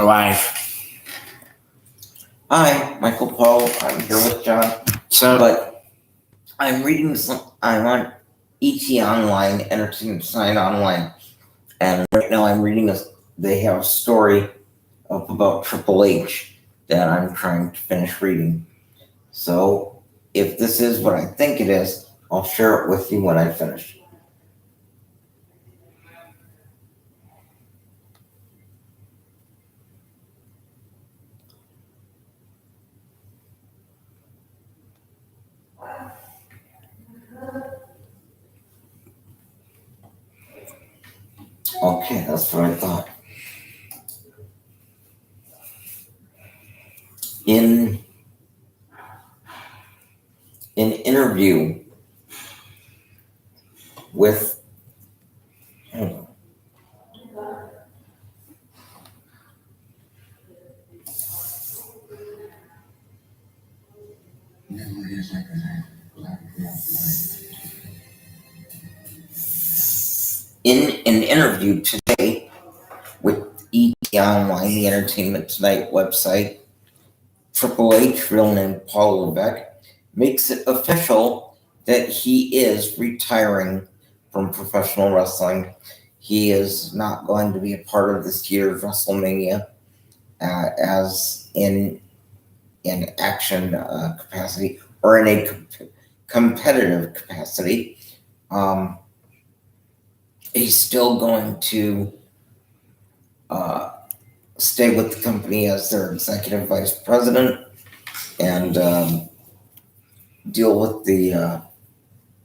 We're live. Hi, Michael Paul. I'm here with John. But I'm reading I'm on ET Online, Entertainment Tonight Online, and right now I'm reading they have a story up about Triple H that I'm trying to finish reading. So if this is what I think it is, I'll share it with you when I finish. Okay, that's what I thought. In an interview with in an interview today with ET Online, the Entertainment Tonight website, Triple H, real name Paul Levesque, makes it official that he is retiring from professional wrestling. He is not going to be a part of this year's WrestleMania as in action capacity or in a competitive capacity. He's still going to stay with the company as their executive vice president and deal with the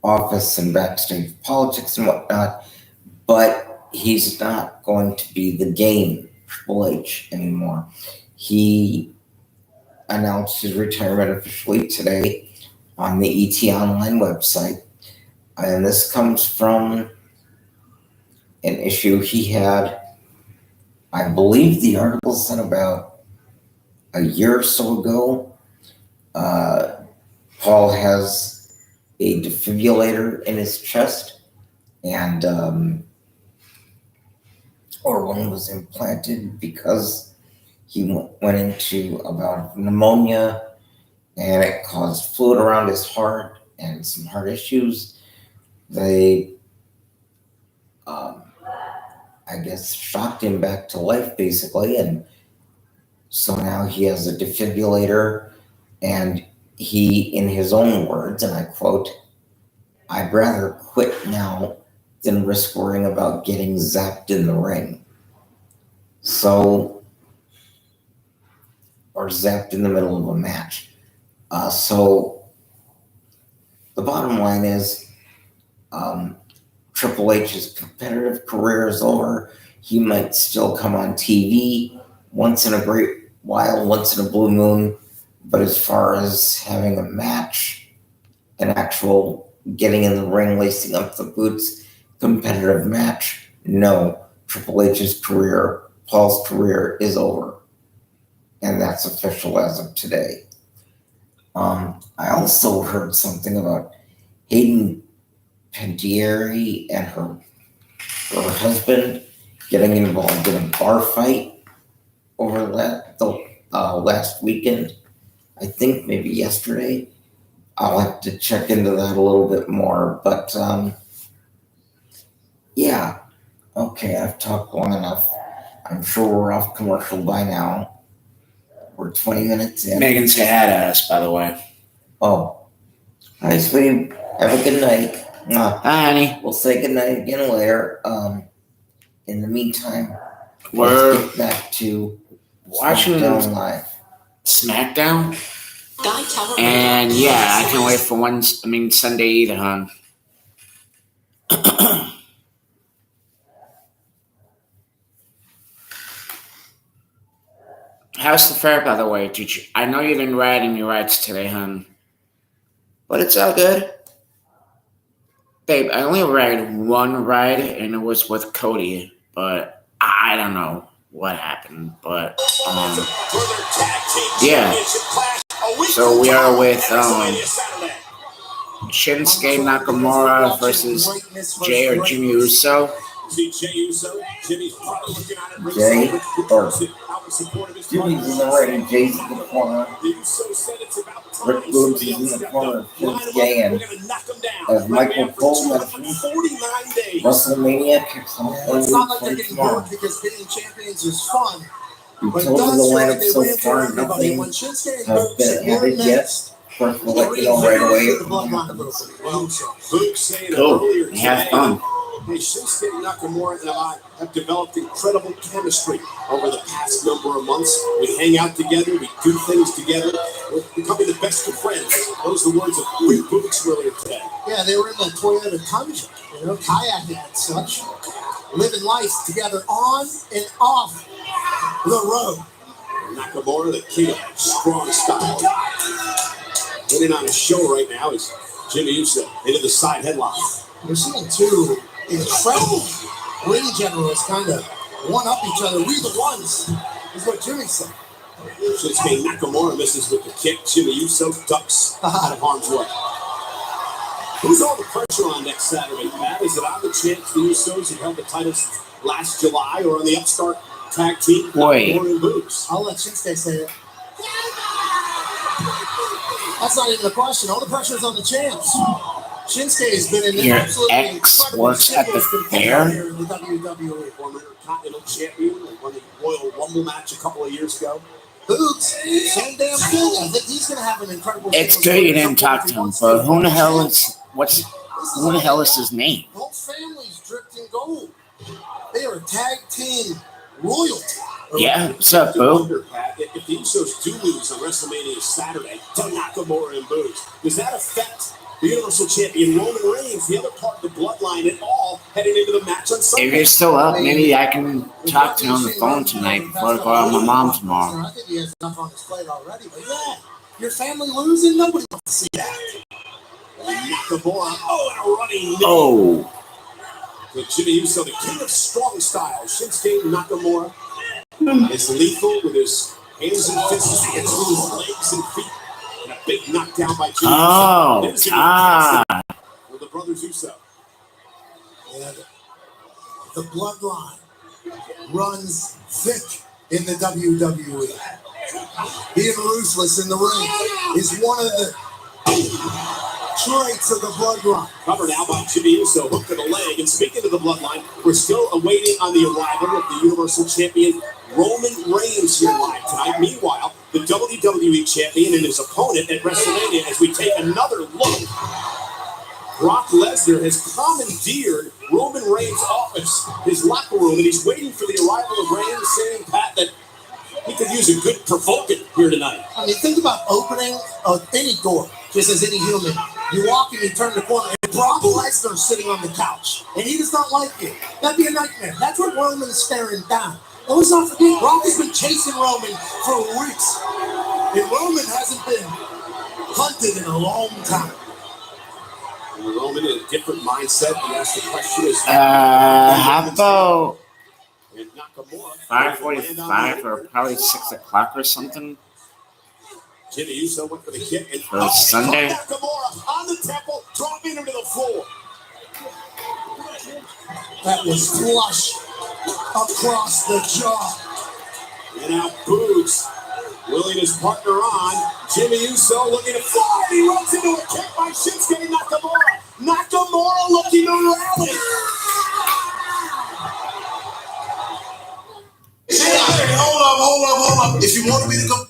office and backstage politics and whatnot, but he's not going to be the game Triple H anymore. He announced his retirement officially today on the ET Online website, and this comes from an issue he had. I believe the article sent about a year or so ago. Paul has a defibrillator in his chest, and or one was implanted because he went into about pneumonia, and it caused fluid around his heart and some heart issues. They, I guess, shocked him back to life, basically, and so now he has a defibrillator, and he, in his own words, and I quote, "I'd rather quit now than risk worrying about getting zapped in the ring." So, or zapped in the middle of a match. So, the bottom line is, Triple H's competitive career is over. He might still come on TV once in a great while, once in a blue moon, but as far as having a match, an actual getting in the ring, lacing up the boots, competitive match, no. Triple H's career, Paul's career, is over. And that's official as of today. I also heard something about Hayden Panettiere and her husband getting involved in a bar fight over last weekend. I think maybe yesterday. I'll have to check into that a little bit more. But yeah, okay, I've talked long enough. I'm sure we're off commercial by now. We're 20 minutes in. Megan said hi to us, by the way. Oh, hi, sweetie. Have a good night. Hi, honey. We'll say good night again later. In the meantime, we're let's get back to watching SmackDown Live. SmackDown? And yeah, I can't wait for Sunday either, hon. How's the fair, by the way? I know you didn't ride any rides today, hon. But it's all good. Babe, I only ride one ride, and it was with Cody. But I don't know what happened. But, yeah. So we are with Shinsuke Nakamura versus Jay or Jimmy Uso. See Jey Uso, Jimmy's probably looking at it. Jimmy's in the ring, Jay's in the corner. Rick Boogs is in the corner of Shinsuke, and as Michael Cole mentioned, WrestleMania kicks off It's not like they're from getting tomorrow. hurt because being champions is fun. You But told me that's the why lineup they so ran far, through everybody. nothing When Shinsuke and has Boogs been were added yet. next, First, we'll let you know right away. the bloodline group. Well, Luke saying Cool. earlier Have today, fun. hey, Shinsuke Nakamura and I have developed incredible chemistry over the past number of months. We hang out together, we do things together, we're becoming the best of friends. Those are the words of Rick Boogs earlier today. Yeah, they were in the Toyota Tundra, kayaking and such, living life together on and off the road. Nakamura, the king of strong style. Winning on his show right now is Jimmy Uso into the side headlock. We're seeing two incredible ring generals kind of one up each other. We the ones, is what Jimmy said. Shinsuke Nakamura misses with the kick. Jimmy Uso ducks out of harm's way. Who's all the pressure on next Saturday, Matt? Is it on the champs, the Usos, who held the titles since last July, or on the upstart tag team, Wait. Nakamura and Boogs? I'll let Shinsuke say it. That's not even the question. All the pressure's on the champs. Shinsuke has been in Your absolutely ex incredible works at the singles fair? competitor here in the WWE. Former Continental champion, and won the Royal Rumble match a couple of years ago. Boots, same damn thing. I think he's going to have an incredible. It's singles good you career. didn't talk to him, but who the hell is his name? Both families dripped in gold. They are a tag team royalty. Yeah, what's up, I boo? wonder, Pat, if the Usos do lose on WrestleMania Saturday to Nakamura and Boogs, does that affect the Universal Champion Roman Reigns, the other part of the bloodline at all, heading into the match on Sunday? If you're still up, maybe I can talk to you on the phone tonight before I go out with my mom tomorrow. I think he has enough on his plate already, but yeah, your family losing, nobody wants to see that. Nakamura, and a running knee. Oh, With Jimmy Uso, the king of strong style. Shinsuke Nakamura is lethal with his hands and fists. He gets through his legs and feet. And a big knockdown by Jimmy oh, Uso. With the brothers Uso. Yeah, the bloodline runs thick in the WWE. Being ruthless in the ring is one of the traits of the bloodline. Covered now by Jimmy Uso, hook to the leg. And speaking of the bloodline, we're still awaiting on the arrival of the Universal Champion Roman Reigns here live tonight. Meanwhile, the WWE Champion and his opponent at WrestleMania, as we take another look, Brock Lesnar has commandeered Roman Reigns' office, his locker room, and he's waiting for the arrival of Reigns, saying, Pat, that he could use a good provoking here tonight. I mean, think about opening any door, just as any human. You walk and you turn the corner, and Brock Lesnar's sitting on the couch, and he does not like you. That'd be a nightmare. That's what Roman is staring down. And let's not forget, Brock has been chasing Roman for weeks, and Roman hasn't been hunted in a long time. And Roman in a different mindset. He asked the question is, how about and Nakamura 5:45 or probably 6 o'clock or something Jimmy Uso went for the kick and for Sunday? Nakamura on the temple, dropping him to the floor. That was flush across the jaw. And now Boogs willing his partner on. Jimmy Uso looking to fly. He runs into a kick by Shinsuke Nakamura. Nakamura looking to rally. Hey, hold up. If you wanted me to go.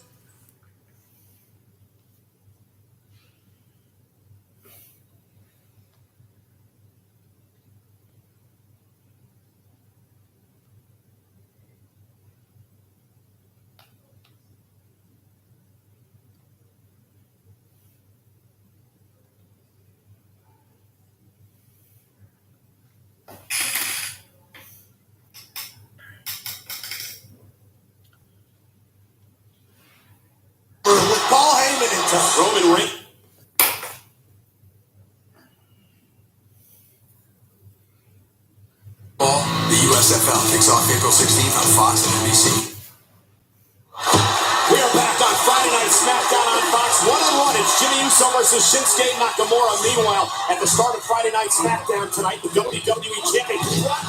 With Paul Heyman into Roman Reigns. The USFL kicks off April 16th on Fox and NBC. We are back on Friday Night SmackDown on Fox. 1-on-1, it's Jimmy Uso versus Shinsuke Nakamura. Meanwhile, at the start of Friday Night SmackDown tonight, the WWE Champion Brock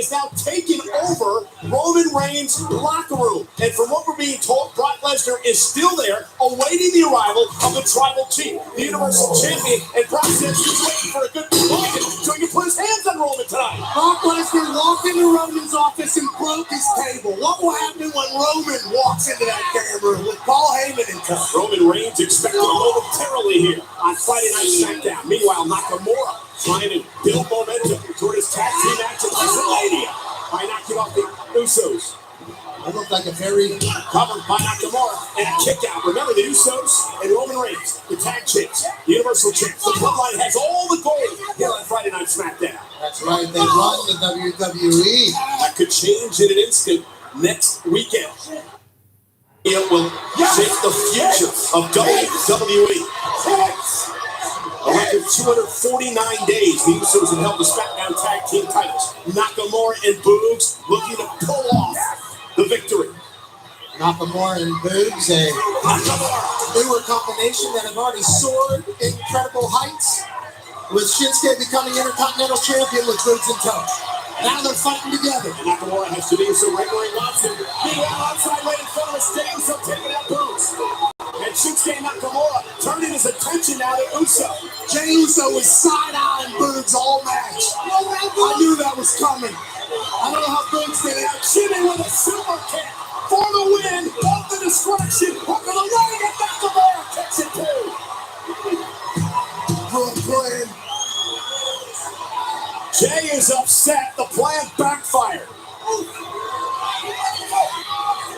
is now taking over Roman Reigns' locker room. And from what we're being told, Brock Lesnar is still there, awaiting the arrival of the Tribal Chief, the Universal Champion. And Brock says he's waiting for a good bargain so he can put his hands on Roman tonight. Brock Lesnar walked into Roman's office and broke his table. What will happen when Roman walks into that damn room with Paul Heyman in tow? Roman Reigns expected momentarily here on Friday Night SmackDown. Meanwhile, Nakamura trying to build momentum toward his tag team match at WrestleMania by knocking off the Usos. That looked like a very... Covered by Nakamura and a kick out. Remember the Usos and Roman Reigns, the tag champs, the Universal champs. The Bloodline has all the gold here on Friday Night SmackDown. That's right, they run the WWE. That could change in an instant next weekend. It will shape the future of WWE. A record 249 days, the Usos have held the SmackDown Tag Team titles. Nakamura and Boogs looking to pull off the victory. Nakamura and Boogs, a newer combination that have already soared incredible heights, with Shinsuke becoming Intercontinental Champion with Boogs in tow. Now they're fighting together. And Nakamura has to be so regularly Watson. Meanwhile, outside right in front of us, Jey Uso taking out Boogs. And Shinsuke Nakamura turning his attention now to Uso. Jey Uso was side-eyeing Boogs all match. I knew that was coming. I don't know how Boogs did it. Jimmy with a super kick for the win. Off the distraction. Hook of the leg and Nakamura kicks it too. Brooklyn. Jay is upset. The plan backfired.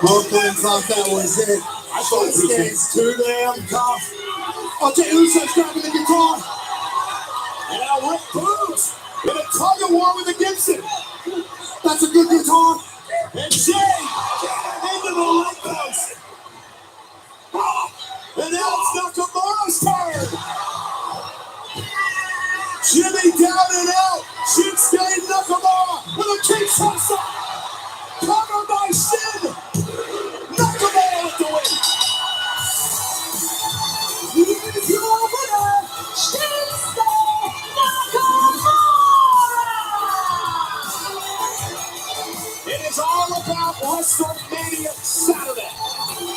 Brooklyn thought that was it. I thought it was Shinsuke's too damn tough. Oh, Jey Uso's grabbing the guitar. And now Rick Boogs with a tug of war with the Gibson. That's a good guitar. And Jay into the leg post. And now it's Nakamura's turn. Jimmy down and out. Shinsuke Nakamura with a kick toss up. Covered by Shin. Nakamura with the win. He's your winner, Shinsuke Nakamura. It is all about WrestleMania Saturday.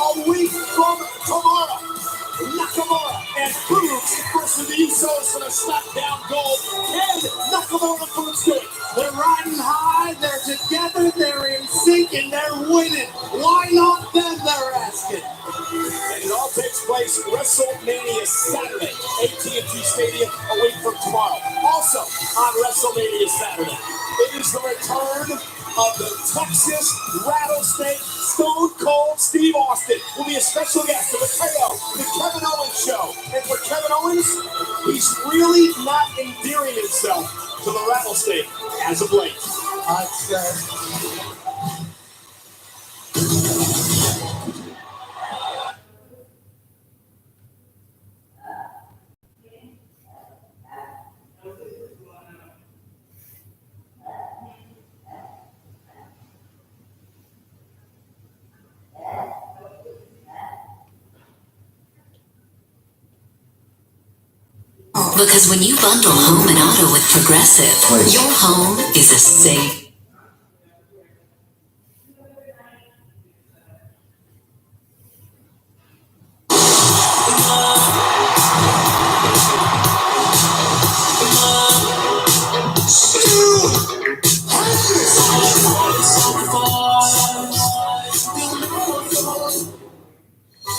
A week from tomorrow. Nakamura and Boogs versus the Usos for the SmackDown Gold. And Nakamura and Boogs do it. They're riding high, they're together, they're in sync, and they're winning. Why not them, they're asking. And it all takes place WrestleMania Saturday, AT&T Stadium, a week from tomorrow. Also on WrestleMania Saturday, it is the return of the Texas Rattlesnake Stone Cold Steve Austin will be a special guest of the KO, the Kevin Owens Show. And for Kevin Owens, he's really not endearing himself to the Rattlesnake as of late. I'd say. Because when you bundle home and auto with Progressive, your home is a safe.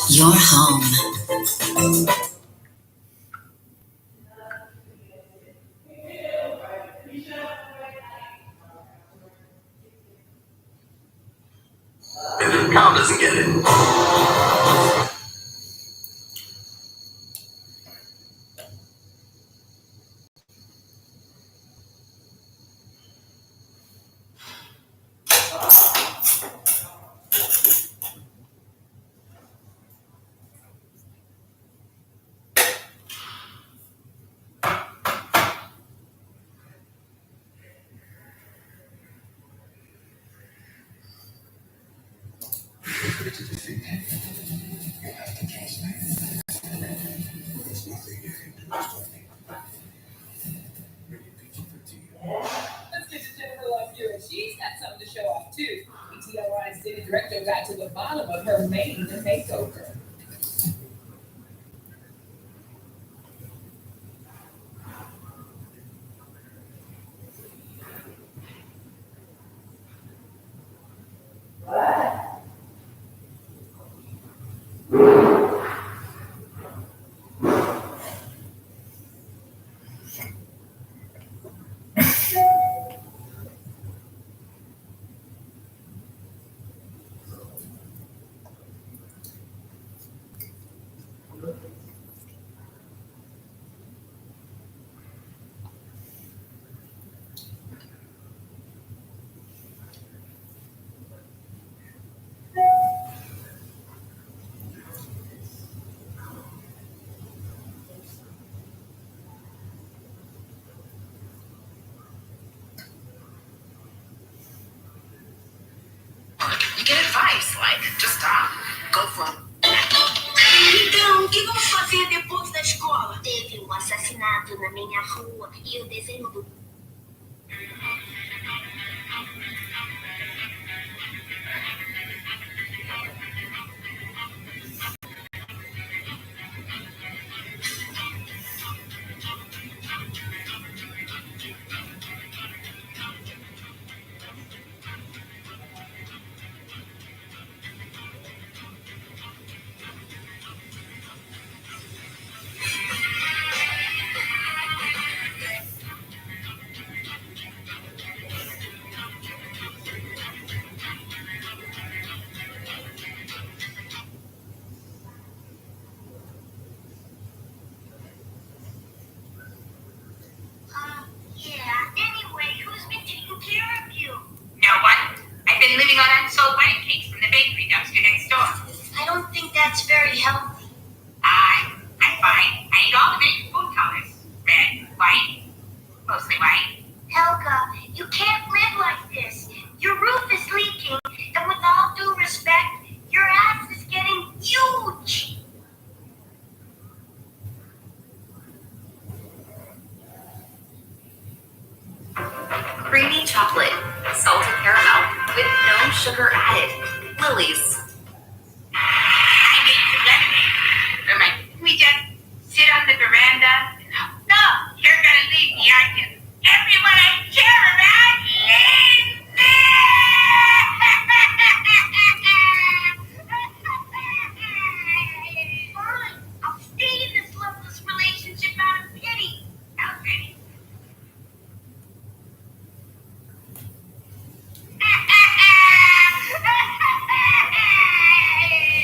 Your home. And Kyle doesn't get it. To defeat him, you have to trust me. There's nothing you can do to stop me. Rated PG-13. Let's get to Jennifer Love Hewitt. She's something to show off too. ETLY's city director got to the bottom of her maiden makeover. You get advice like, just stop, go for it. Então, o que vamos fazer depois da escola? Teve um assassinato na minha rua e o desenho do Been living on unsold wedding cakes from the bakery dumpster next door. I don't think that's very healthy. I'm fine. I eat all the major food colors. Red, white, mostly white. Helga, you can't live like this. Your roof is leaking, and with all due respect, your ass is getting huge. Creamy chocolate, salted caramel, with no sugar added. Lily's. I made some lemonade. I'm like, can we just sit on the veranda? No, you're gonna leave me, aren't you? Everyone I care about leaves me! Fine, I'll stay in this loveless relationship out of pity. How pretty.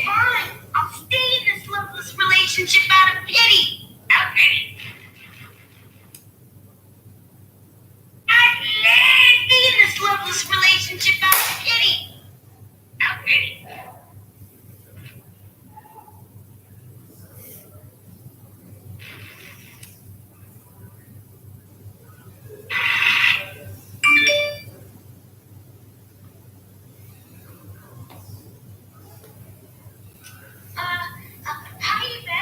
Fine, I'll stay in this loveless relationship out of pity. How pretty. Stay in this loveless relationship out of pity. How pretty. How you been?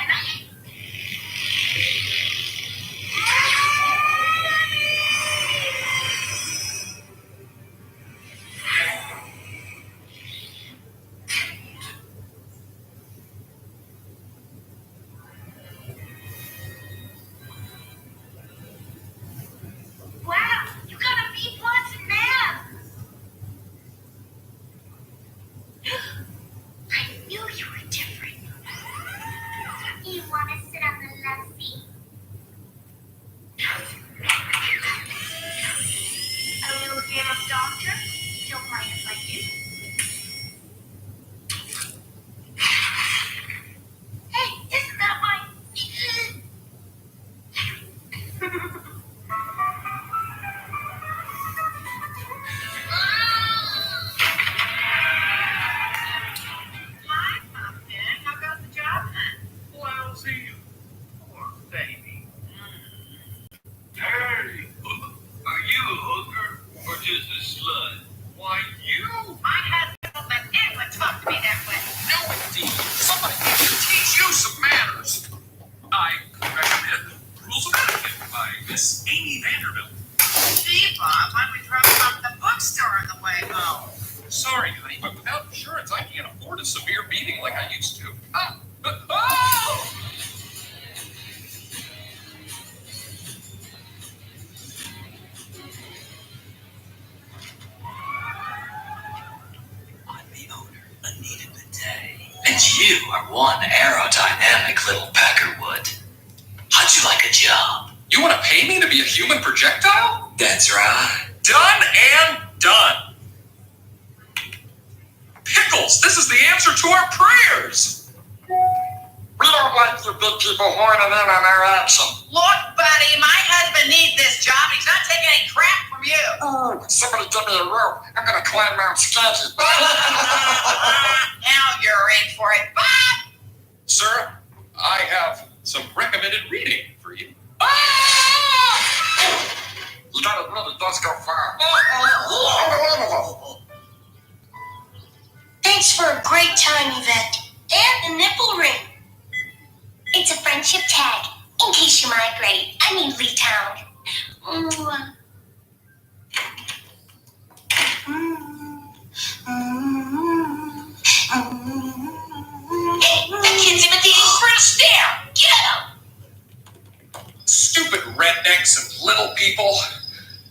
Wow, you got a B+ in math. I knew you were different. You want to sit on the left seat? A little game of doctor? Don't mind if I do. Hey, isn't that my... Hi, Pumpkin. How goes the job hunt? Lousy. Poor baby. Hey, are you a hooker or just a slut? Why, you? My husband would never talk to me that way. No, indeed. Somebody needs to teach you some manners. I recommend Rules of Etiquette by Miss Amy Vanderbilt. Gee, Bob, why don't we drop off the book rock star on the way home. Sorry, honey, but without insurance, I can't afford a severe beating like I used to. Oh! I'm the owner, Anita Bidet. And you are one aerodynamic little peckerwood. How'd you like a job? You want to pay me to be a human projectile? That's right. Done and done. Pickles, this is the answer to our prayers. We don't like you big people horning in on our action. Look, buddy, my husband needs this job. He's not taking any crap from you. Oh, somebody give me a rope. I'm gonna climb Mount Scanty. Now you're in for it, Bob. Sir, I have some recommended reading for you. You gotta admit it does go far. Thanks for a great time, Yvette. And the nipple ring. It's a friendship tag, in case you migrate. I mean, leave town. Hey, the kid's imitating Chris there. Get him! Stupid rednecks and little people.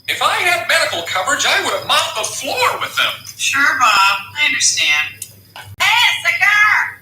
If I had medical coverage, I would have mopped the floor with them. Sure, Bob. I understand. Hey, cigar!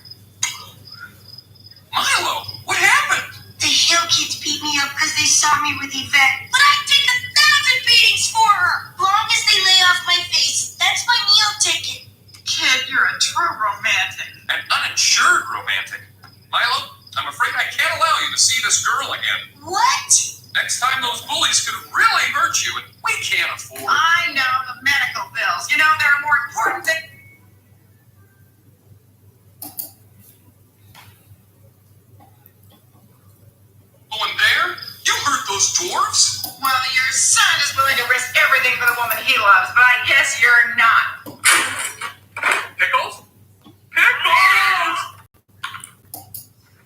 Milo, what happened? The Hill kids beat me up because they saw me with Yvette. But I'd take 1,000 beatings for her. Long as they lay off my face. That's my meal ticket. Kid, you're a true romantic. An uninsured romantic. Milo, I'm afraid I can't allow you to see this girl again. What? Next time those bullies could really hurt you, and we can't afford. I know the medical bills. You know, there are more important things. Going there? You hurt those dwarves? Well, your son is willing to risk everything for the woman he loves, but I guess you're not. Pickles? Pickles!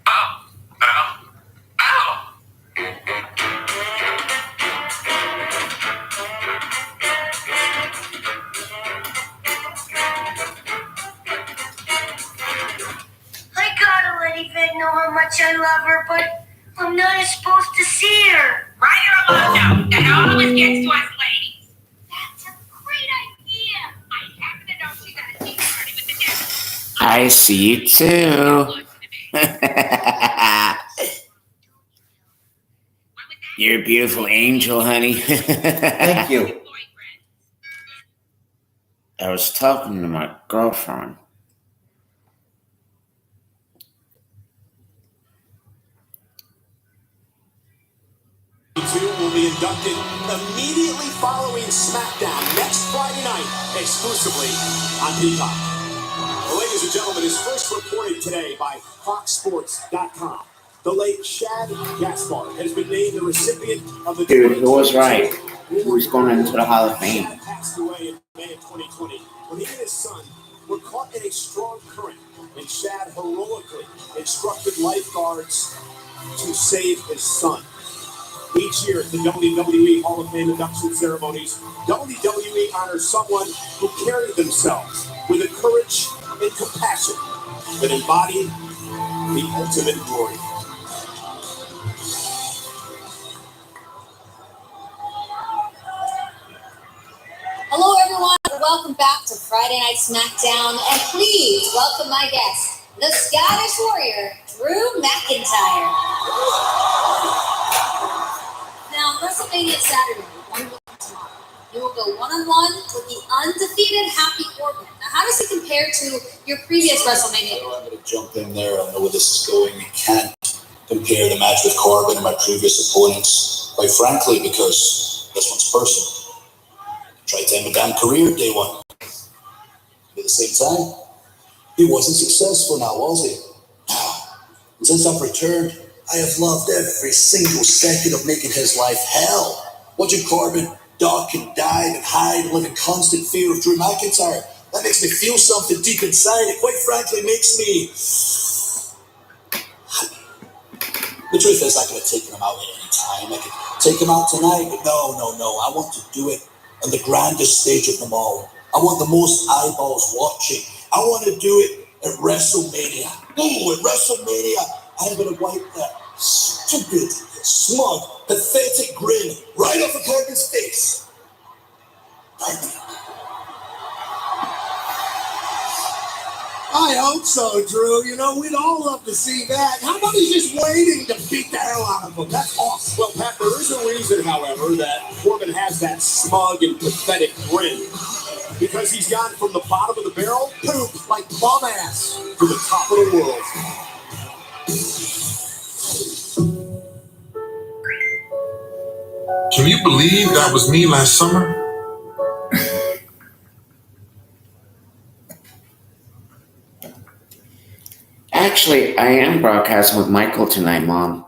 Ow. Ow. Ow. I gotta let Yvette know how much I love her, but I'm not supposed to see her. Write her a love note. That always gets to us ladies. That's a great idea. I happen to know she's at a tea party with the devil. I see you too. You're a beautiful angel, honey. Thank you. I was talking to my girlfriend. Will be inducted immediately following SmackDown next Friday night, exclusively on Peacock. Well, ladies and gentlemen, is first reported today by FoxSports.com. The late Shad Gaspard has been named the recipient of the Dude, who was right? Who's going into the Hall of Fame? Shad passed away in May of 2020 when he and his son were caught in a strong current, and Shad heroically instructed lifeguards to save his son. Each year at the WWE Hall of Fame induction ceremonies, WWE honors someone who carried themselves with a courage and compassion that embodied the ultimate glory. Hello, everyone, and welcome back to Friday Night SmackDown. And please welcome my guest, the Scottish Warrior, Drew McIntyre. Now, WrestleMania Saturday, one week from tomorrow, you will go one-on-one with the undefeated Happy Corbin. Now, how does it compare to your previous WrestleMania? I'm going to jump in there. I know where this is going. You can't compare the match with Corbin and my previous opponents, quite frankly, because this one's personal. Tried to end a damn career day one. But at the same time, he wasn't successful now, was he? Since I've returned, I have loved every single second of making his life hell. Watching Corbin duck and dive and hide and live in constant fear of Drew McIntyre, that makes me feel something deep inside. It quite frankly makes me happy. The truth is, I could have taken him out at any time. I could take him out tonight, but no. I want to do it on the grandest stage of them all. I want the most eyeballs watching. I want to do it at WrestleMania. Ooh, at WrestleMania, I'm going to wipe that stupid, smug, pathetic grin right off of Corbin's face. Right now. I hope so, Drew. You know, we'd all love to see that. How about he's just waiting to beat the hell out of him? That's awesome. Well, Pat, there is a reason, however, that Corbin has that smug and pathetic grin. Because he's gone from the bottom of the barrel, poop, like bum ass, to the top of the world. Can you believe that was me last summer? Actually, I am broadcasting with Michael tonight, Mom.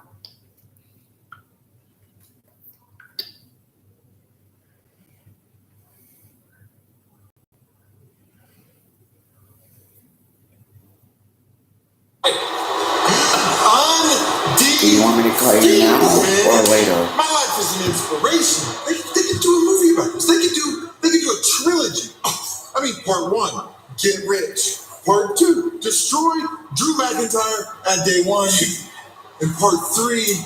Do you want me to call you now or later? My life is an inspiration. They could do a movie about this. They could do a trilogy. I mean, part 1, get rich. Part 2, destroy Drew McIntyre at day 1. And part 3,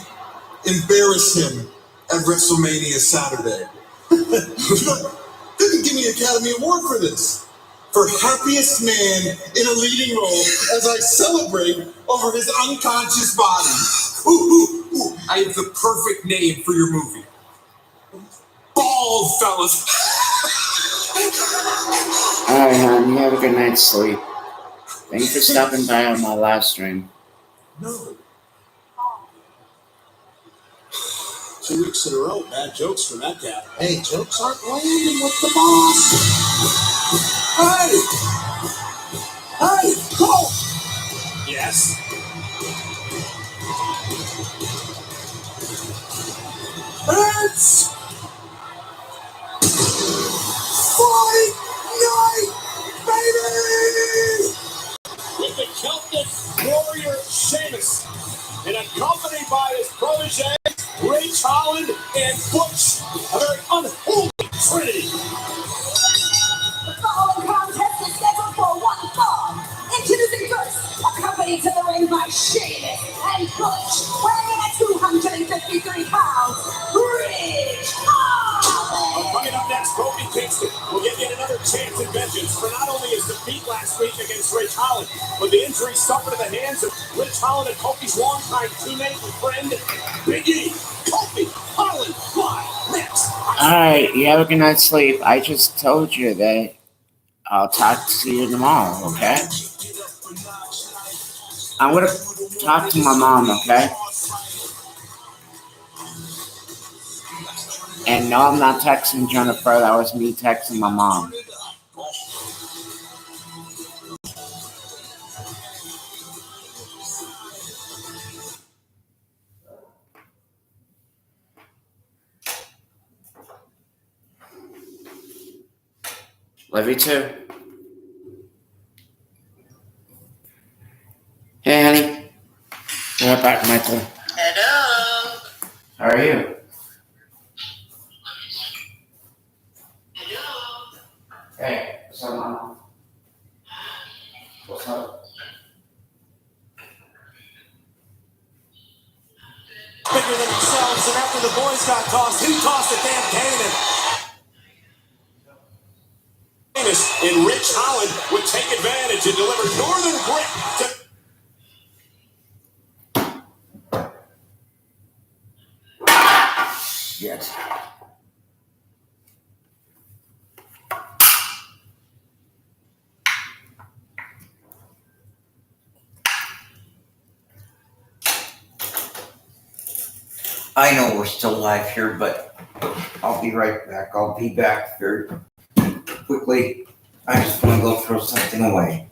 embarrass him at WrestleMania Saturday. They could give me an Academy Award for this. For happiest man in a leading role as I celebrate over his unconscious body. Ooh, I have the perfect name for your movie. Bald fellas. Alright, hon, you have a good night's sleep. Thanks for stopping by on my live stream. No. 2 weeks in a row, bad jokes from that cat. Hey, jokes aren't landing with the boss. Hey! Hey, go! Yes. It's Fight Night, baby! With the Celtic warrior Sheamus, and accompanied by his protege, Rich Holland and Butch, a very unholy trinity. The following contest is scheduled for 1 fall. Introducing first, accompanied to the ring by Sheamus and Butch, weighing in at 253 pounds, Rich Holland. Coming up next, Kofi Kingston will get yet another chance at vengeance for not only his defeat last week against Rich Holland, but the injury suffered at the hands of Rich Holland and Kofi's longtime teammate and friend, Big E. Kofi Holland, live next. Alright, you have a good night's sleep. I just told you that I'll talk to you tomorrow, okay? I'm gonna talk to my mom, okay? And no, I'm not texting Jennifer. That was me texting my mom. Love you too. Hey, honey. Right back, Michael. Hello. How are you? Hey, what's up, Mom? What's up? Bigger than themselves, and after the boys got tossed, who tossed the damn cannon? And Rich Holland would take advantage and deliver Northern Grit to... Yes. I know we're still live here, but I'll be right back. I'll be back very quickly. I just want to go throw something away.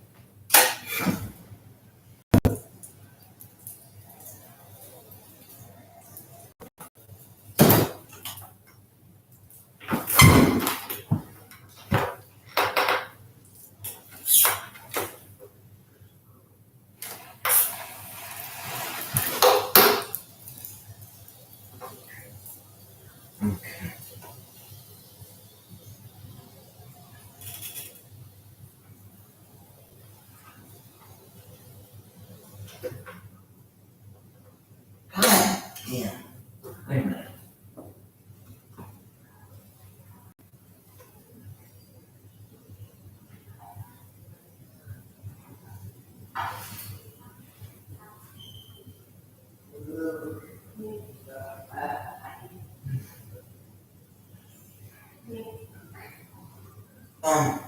Can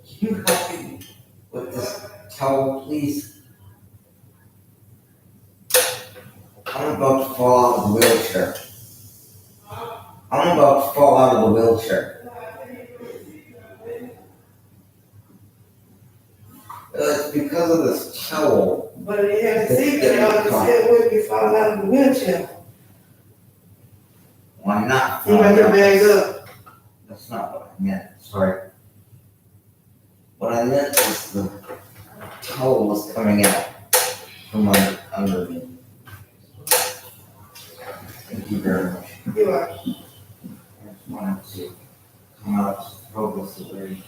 you help me with this towel, please? I'm about to fall out of the wheelchair. It's because of this towel. But it has a seatbelt on, it still would be falling out of the wheelchair. Why not? You got your bag up. That's not what I meant. Sorry. What I meant was the towel was coming out from under me. Thank you very much. You are. I just wanted to come out to progress the way.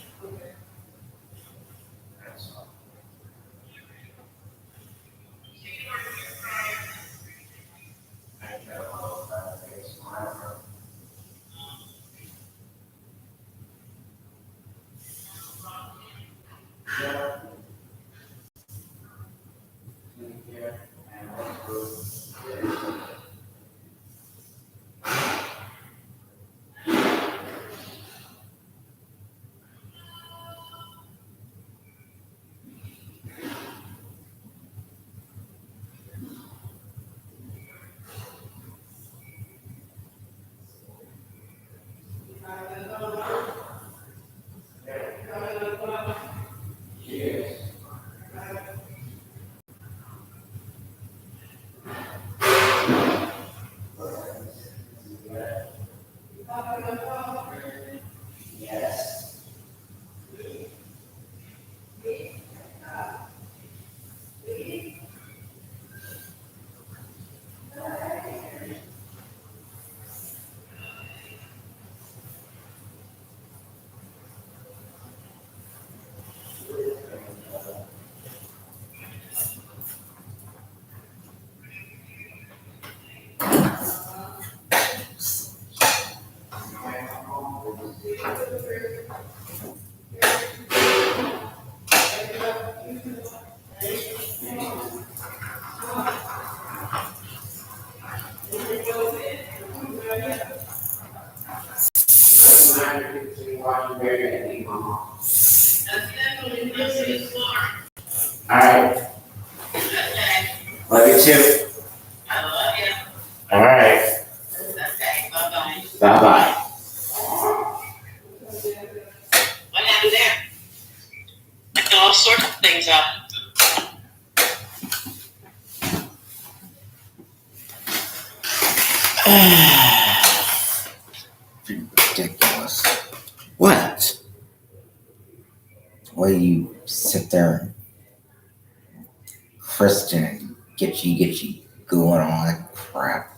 Alright. Love you too. I love you. Alright. Okay, bye-bye. Bye-bye. What happened there? All sorts of things up. Ridiculous. What? Why do you sit there and Kristen get you going on all that crap?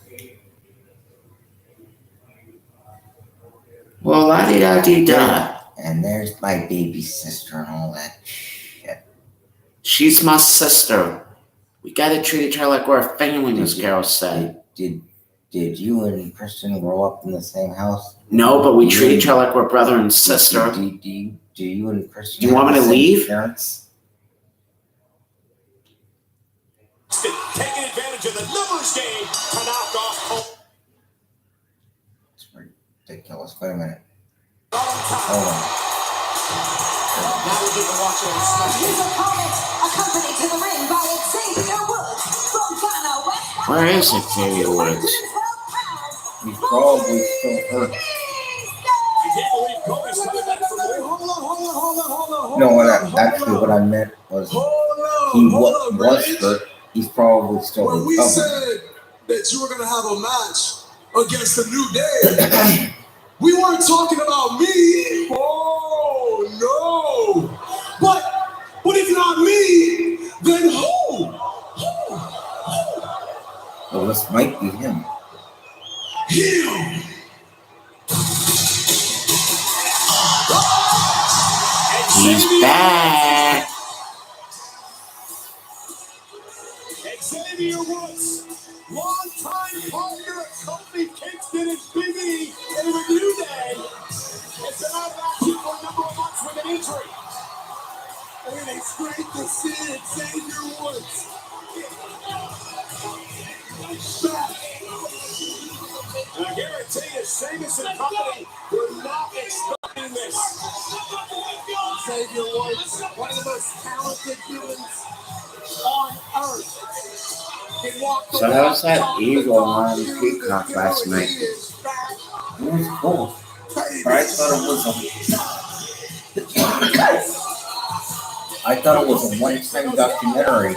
Well, la-di-da-di-da. And there's my baby sister and all that shit. She's my sister. We gotta treat each other like we're a family, as Carol said. Did you and Kristen grow up in the same house? No, but we treat each other like we're brother and sister. Do you and Kristen? Do you want me to leave? Parents? Taking advantage of the numbers game to knock off home. It's ridiculous. Wait a minute. Hold on. Now we get to watch it on Snapchat. His opponent, accompanied to the ring by Xavier Woods from Ghana, West Africa. Where is Xavier Woods? He's probably still hurt. I can't believe Kobe's coming back from there. Hold on. No, what I meant was he was hurt. He's probably still When we recovering. said that you were going to have a match against the New Day, we weren't talking about me. Oh, no. But if not me, then who? Well, this might be him. Him. He's back. Xavier Woods, longtime partner of Kofi Kingston and Big E in the New Day, has been out of action for a number of months with an injury. And it's great to see Xavier Woods back. And I guarantee you, Sheamus and company were not expecting this. most talented humans on earth. Can walk So how was that Eagle on Peacock last night? It was cool. But I thought it was a one-time documentary.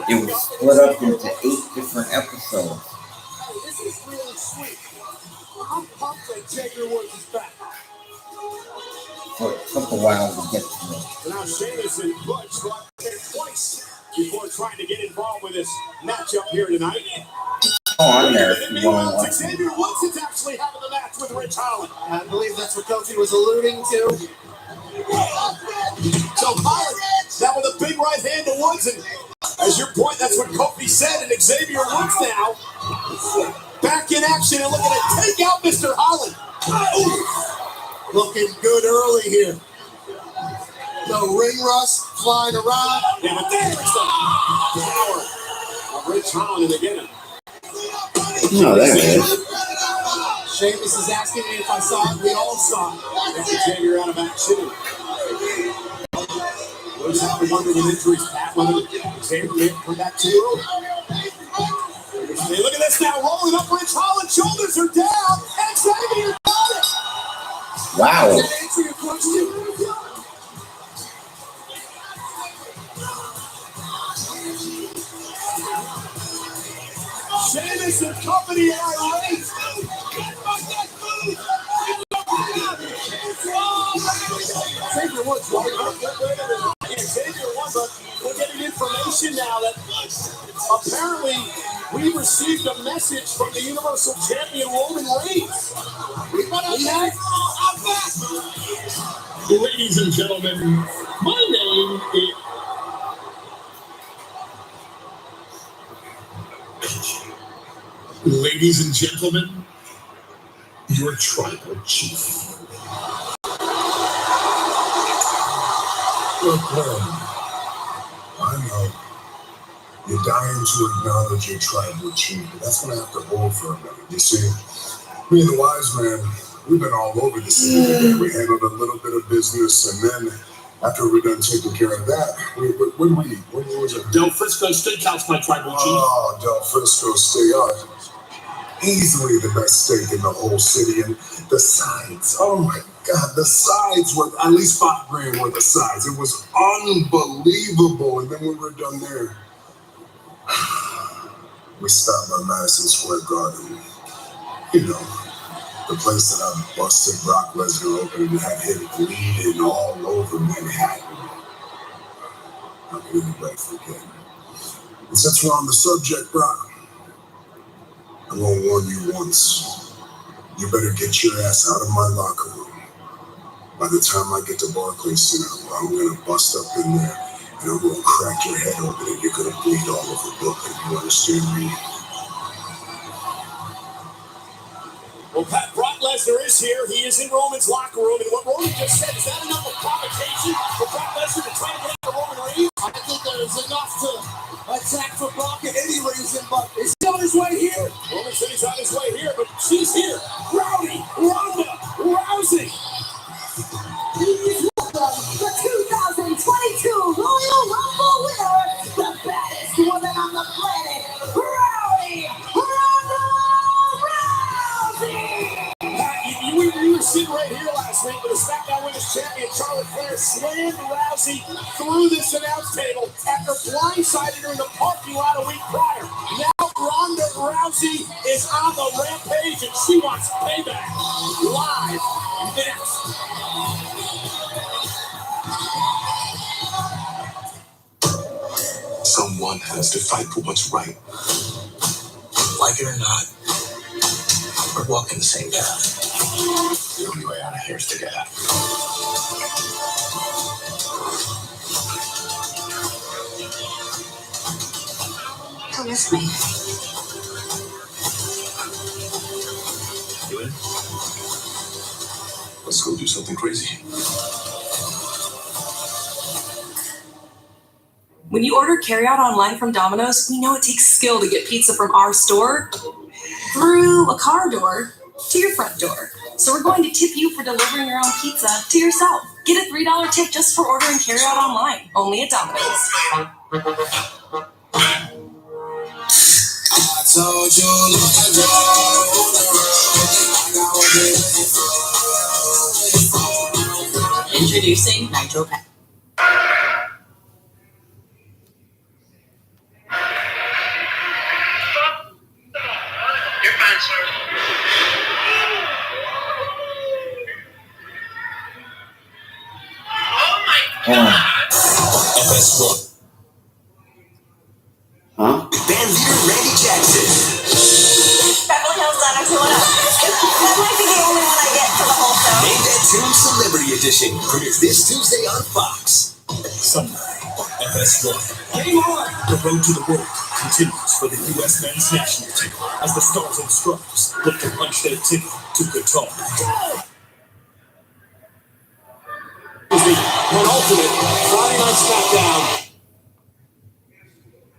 It was split up into 8 different episodes. This is really sweet. I'm pumped that Xavier Woods is back. So it took a while to get to it. Now Sheamus and Butch got there twice before trying to get involved with this matchup here tonight. Go on there if you want to watch it. Xavier Woods is actually having the match with Rich Holland. I believe that's what Kofi was alluding to. So Holland, now with a big right hand to Woods, and as your point, that's what Kofi said, and Xavier Woods now back in action and looking to take out Mr. Holland. Looking good early here. No ring rust flying around. Yeah, but there's the power of Rich Holland, and again. No, there it is. Sheamus is asking me if I saw it. We all saw it. That's Xavier out of action. Woods having one with injuries. Pat whether Xavier may come back too early. Hey, look at this now, rolling up Rich Holland. Shoulders are down, and Xavier got it. Wow. Does that answer your question? Sheamus and company are irate. Xavier Woods, Xavier Woods, but we're getting information now that apparently we received a message from the Universal Champion Roman Reigns. Ladies and gentlemen, my name is... Ladies and gentlemen, your tribal chief. Look, man, I know you're dying to acknowledge your tribal chief, but that's going to have to hold for a minute. You see, me and the wise man, we've been all over the city today. We handled a little bit of business, and then after we're done taking care of that, when was it? Del Frisco Steakhouse, my tribal chief. Oh, Del Frisco Steakhouse. Easily the best steak in the whole city, and the sides. Oh my God, the sides were at least $5,000 worth of sides. It was unbelievable. And then when we were done there, we stopped by Madison Square Garden. You know, the place that I busted Brock Lesnar open and had him bleeding all over Manhattan. How can anybody forget? And since we're on the subject, Brock, I'm gonna warn you once. You better get your ass out of my locker room. By the time I get to Barclays Center, I'm gonna bust up in there and I'm gonna crack your head open and you're gonna bleed all over Brooklyn. You understand me? Well, Pat, Brock Lesnar is here. He is in Roman's locker room, and what Roman just said, is that enough of provocation for Brock Lesnar to try to get into Roman Reigns? I think there's enough to attack for Brock at any reason, but is he on his way here? Roman said he's on his way here, but she's here. Rowdy, Ronda, Rousey. Please welcome the 2022 Royal Rumble winner, the baddest woman on the planet, Rowdy Ronda Rousey! You were sitting right here last week with the SmackDown Women's Champion Charlotte Flair slammed Rousey through this announce table after blindsiding her in the parking lot a week prior. Now Ronda Rousey is on the rampage and she wants payback. Live next. Someone has to fight for what's right. Like it or not, we're walking the same path. The only way out of here is together. Don't miss me. You in? Let's go do something crazy. When you order carryout online from Domino's, we know it takes skill to get pizza from our store through a car door to your front door. So we're going to tip you for delivering your own pizza to yourself. Get a $3 tip just for ordering carryout online. Only at Domino's. I told you, Introducing Nitro Pack. You're fine, sir. Oh my Hold on. FS1. Huh? Band leader Randy Jackson. Beverly Hills 90210. That might be the only one I get for the whole show. Name That Tune Celebrity Edition premieres this Tuesday on Fox. Sunday on FS1. Game on! The road to the world continues for the U.S. men's national team as the Stars and Stripes look to punch their ticket to Qatar. Is the penultimate Friday Night SmackDown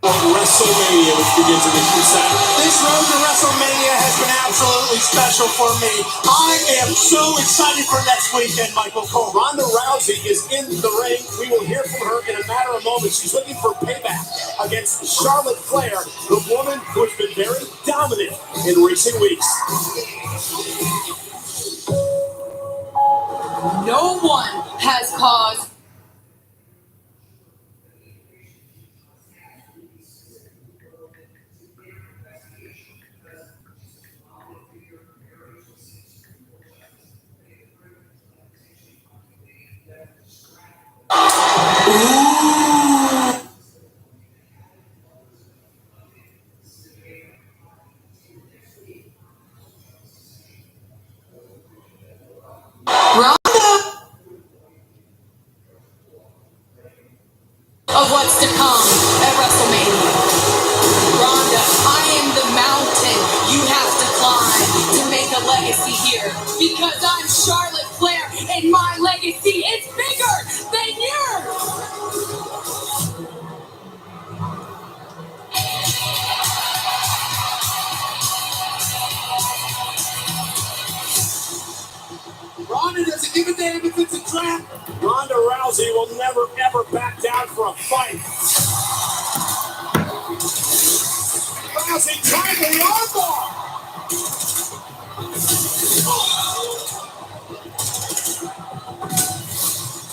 of WrestleMania, which begins in a few seconds. This road to WrestleMania has been absolutely special for me. I am so excited for next weekend, Michael Cole. Ronda Rousey is in the ring. We will hear from her in a matter of moments. She's looking for payback against Charlotte Flair, the woman who has been very dominant in recent weeks. No one has caused of what's to come at WrestleMania. Ronda, I am the mountain you have to climb to make a legacy here. Because I'm Charlotte Flair and my legacy is bigger than yours. Ronda doesn't give a damn if it's a trap. Ronda Rousey will never, ever back down for a fight. Rousey trying for the armbar.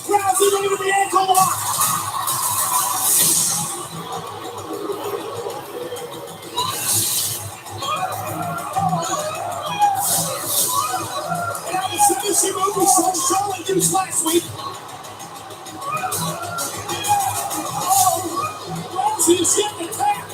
Rousey looking at the ankle lock. She moved with some Charlotte used last week. Rousey is getting attacked.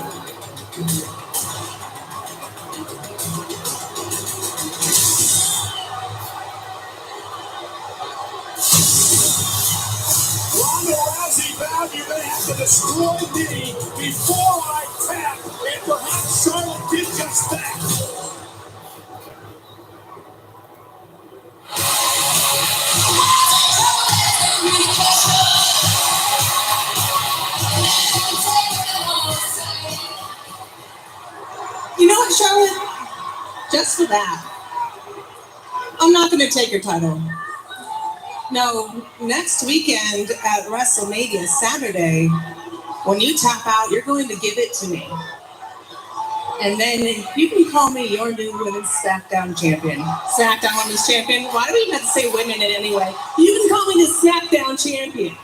Ronda Rousey vowed you're going to have to destroy me before I tap, and perhaps Charlotte did just that. You know what, Charlotte? Just for that, I'm not going to take your title. No, next weekend at WrestleMania Saturday, when you tap out, you're going to give it to me. And then you can call me your new Women's SmackDown Champion. SmackDown Women's Champion? Why do we even have to say women in it anyway? You can call me the SmackDown Champion.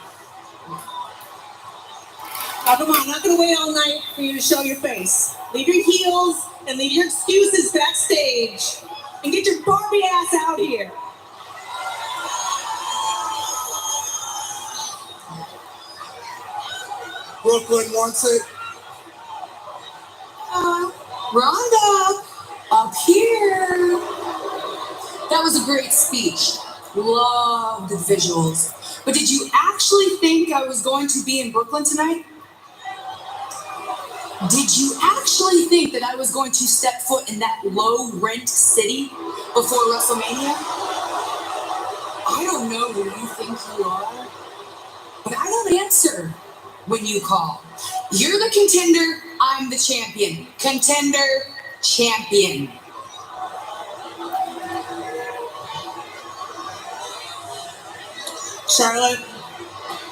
Oh, come on, I'm not going to wait all night for you to show your face. Leave your heels and leave your excuses backstage. And get your Barbie ass out here. Brooklyn wants it. Rhonda, up here. That was a great speech. Loved the visuals. But did you actually think I was going to be in Brooklyn tonight? Did you actually think that I was going to step foot in that low-rent city before WrestleMania? I don't know who you think you are, but I don't answer when you call. You're the contender, I'm the champion. Contender, champion. Charlotte,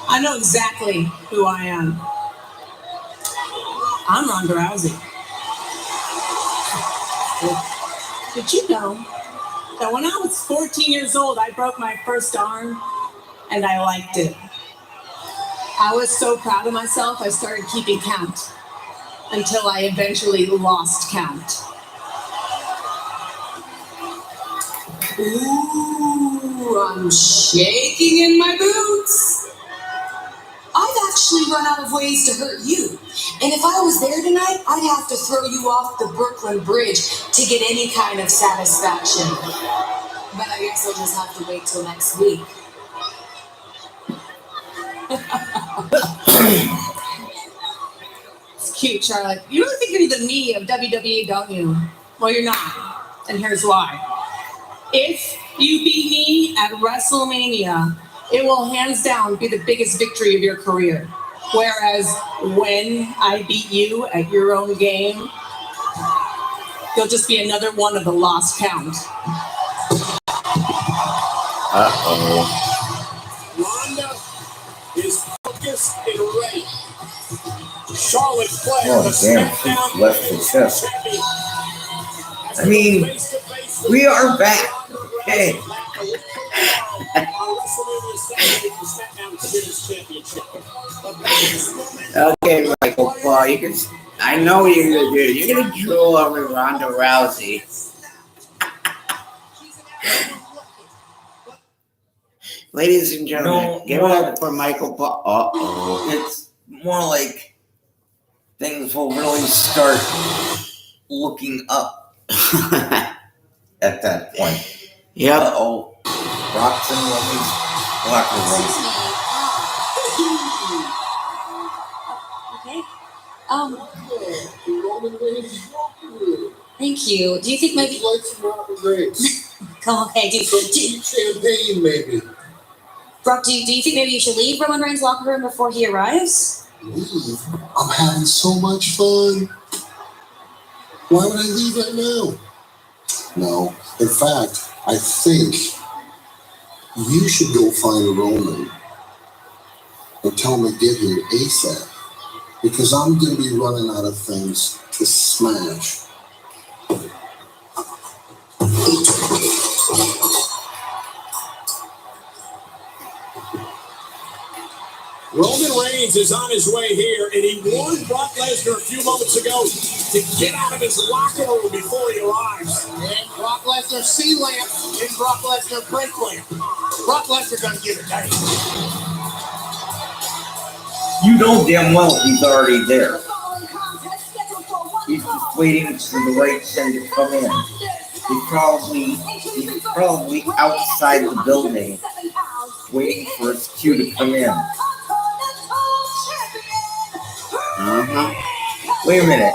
I know exactly who I am. I'm Ronda Rousey. Did you know that when I was 14 years old, I broke my first arm and I liked it? I was so proud of myself, I started keeping count until I eventually lost count. Ooh, I'm shaking in my boots. I've actually run out of ways to hurt you. And if I was there tonight, I'd have to throw you off the Brooklyn Bridge to get any kind of satisfaction. But I guess I'll just have to wait till next week. It's cute, Charlotte. You really think you're the me of WWE, don't you? Well, you're not. And here's why. If you beat me at WrestleMania, it will hands down be the biggest victory of your career. Whereas when I beat you at your own game, you'll just be another one of the lost count. Uh-oh. Ronda is focused and ready. Charlotte Flair, Oh, the damn, SmackDown she left the Women's chest. Champion. I mean, we are back. Okay. On WrestleMania Saturday for SmackDown Women's Championship. Okay, Michael Paul, you can. I know what you're gonna do. You're gonna drool over Ronda Rousey. Ladies and gentlemen, No, give it up for Michael Paul. Uh-oh. It's more like things will really start looking up at that point. Yep. Uh-oh. Brock's in Roman's locker room. Okay. Thank you. Do you think maybe like some Roman Reigns? come okay? Some cheap champagne, maybe. Brock, do you think maybe you should leave Roman Reigns' locker room before he arrives? Leave? I'm having so much fun. Why would I leave right now? No. In fact, I think you should go find Roman and tell him to get here ASAP. Because I'm going to be running out of things to smash. Roman Reigns is on his way here, and he warned Brock Lesnar a few moments ago to get out of his locker room before he arrives. And Brock Lesnar C-Lamp and Brock Lesnar Break Lamp. Brock Lesnar gonna give it to him. You know damn well he's already there. He's just waiting for the right thing to come in. He's probably outside the building, waiting for his cue to come in. Uh-huh. Wait a minute.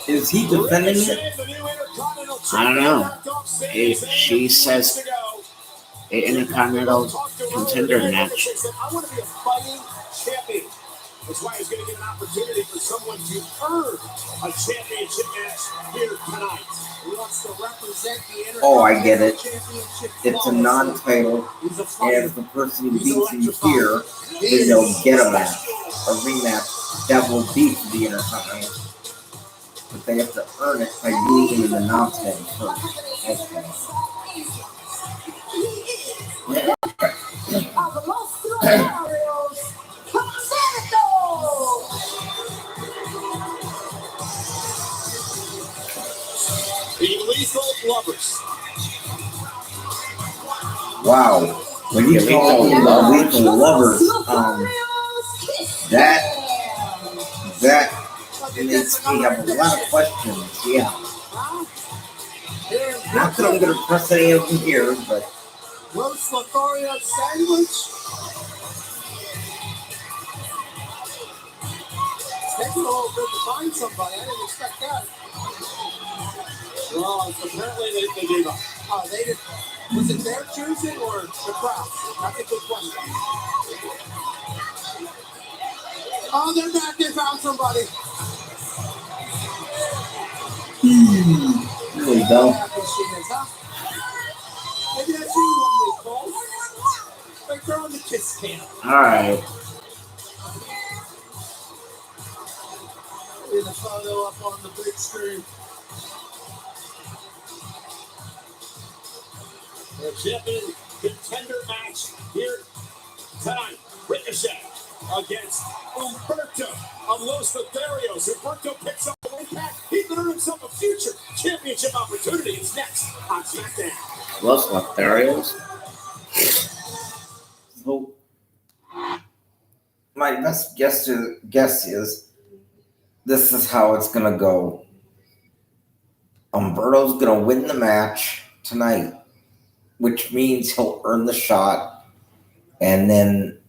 Is he defending it? I don't know. She says Intercontinental Contender match. I want to be a fighting champion. That's why he's going to get an opportunity for someone to earn a championship match here tonight. He wants to represent the Oh, I get it. It's a non-title, and if the person who beats him here, then they'll get a match, a rematch that will beat the Intercontinental. But they have to earn it by beating in the non-title first. Okay. The Lethal Lovers. Wow. When you talk about Lethal Lovers, that makes me have a lot of questions. Yeah. Not that I'm going to press any of them here, but Roast Lothario sandwich. It's taking a little bit to find somebody. I didn't expect that. Well, apparently they gave up. They did. Was it their choosing or the crowd? That's a good question. Oh, they're back. They found somebody. there we go. Maybe that's you, one week, Cole. Right there on the kiss cam. All right. Get the photo up on the big screen. The champion contender match here tonight. Ricochet against Humberto of Los Lotharios. Humberto picks up the impact. He can earn himself a future championship opportunity. It's next on SmackDown. Los Lotharios. So, my best guess is this is how it's gonna go. Humberto's gonna win the match tonight, which means he'll earn the shot, and then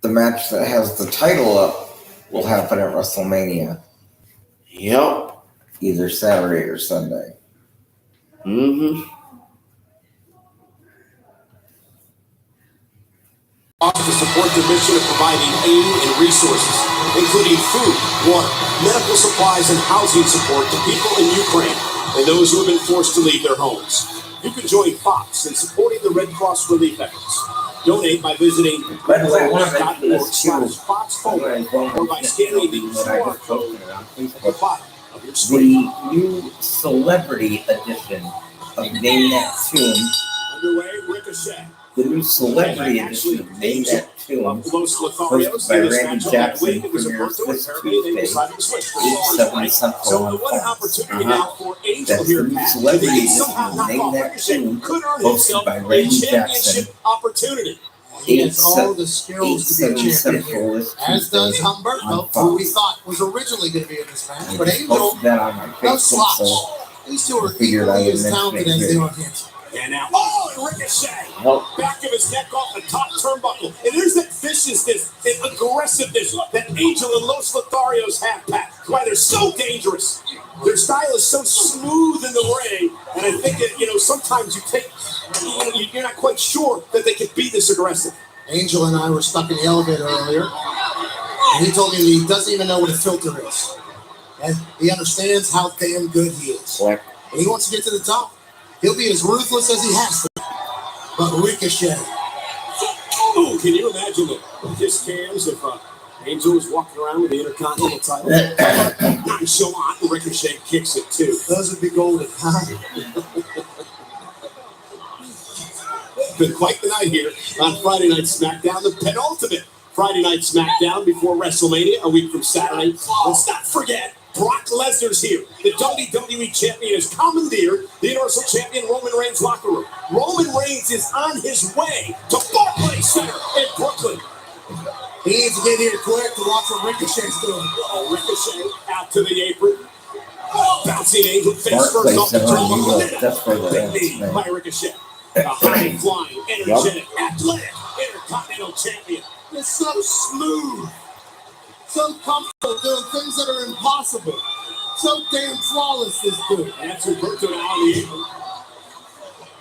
the match that has the title up will happen at WrestleMania. Yep. Either Saturday or Sunday. Mm-hmm. To support their mission of providing aid and resources, including food, water, medical supplies, and housing support to people in Ukraine and those who have been forced to leave their homes. You can join Fox in supporting the Red Cross relief efforts. Donate by visiting redcross.org/foxforward or by scanning the QR code at the bottom of your screen. The new celebrity edition of Name That Tune. Underway, Ricochet. The new celebrity edition of Name That Tune, hosted by Randy Jackson, premieres this Tuesday, 8/7 Central on Fox. That's the new celebrity edition of Name That Tune, hosted by Randy Jackson. Opportunity. He has all the skills to be a champion, as does Humberto, who we thought was originally going to be in this match. But Angel, no slouch. These two are equally as talented as they are handsome. And now, Ricochet! Back of his neck off the top turnbuckle. And there's that viciousness and aggressiveness that Angel and Los Lotharios have, Pat. Why they're so dangerous. Their style is so smooth in the ring. And I think that, sometimes you're not quite sure that they can be this aggressive. Angel and I were stuck in the elevator earlier. And he told me that he doesn't even know what a filter is. And he understands how damn good he is. And he wants to get to the top. He'll be as ruthless as he has to. But Ricochet. Oh, can you imagine the kiss cams if Angel was walking around with the Intercontinental title? Nonchalant, Ricochet kicks it too. Those would be golden. Been quite the night here on Friday Night SmackDown, the penultimate Friday Night SmackDown before WrestleMania, a week from Saturday. Let's not forget, Brock Lesnar's here. The WWE Champion has commandeered the Universal Champion Roman Reigns' locker room. Roman Reigns is on his way to Barclays Center in Brooklyn. He needs to get here quick to watch what Ricochet's doing. Ricochet out to the apron. Bouncing Angel face first off the turnbuckle. Big knee by Ricochet. A high-flying, energetic, athletic Intercontinental Champion. It's so smooth. So comfortable doing things that are impossible. So damn flawless, this dude. And that's Humberto now on the apron.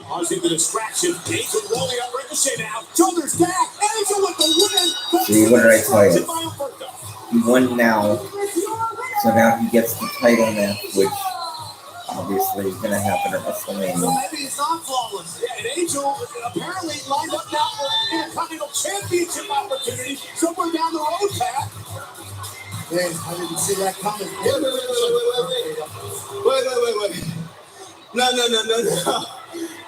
Causing the distraction. Angel rolling up Ricochet now. Shoulders back. Angel with the win. See, what did I tell you? He won now. So now he gets the title match, which obviously is going to happen at WrestleMania. So maybe it's not flawless. Yeah, and Angel apparently lined up now for Intercontinental Championship opportunity somewhere down the road, Pat. Man, I didn't see that coming. Wait. No.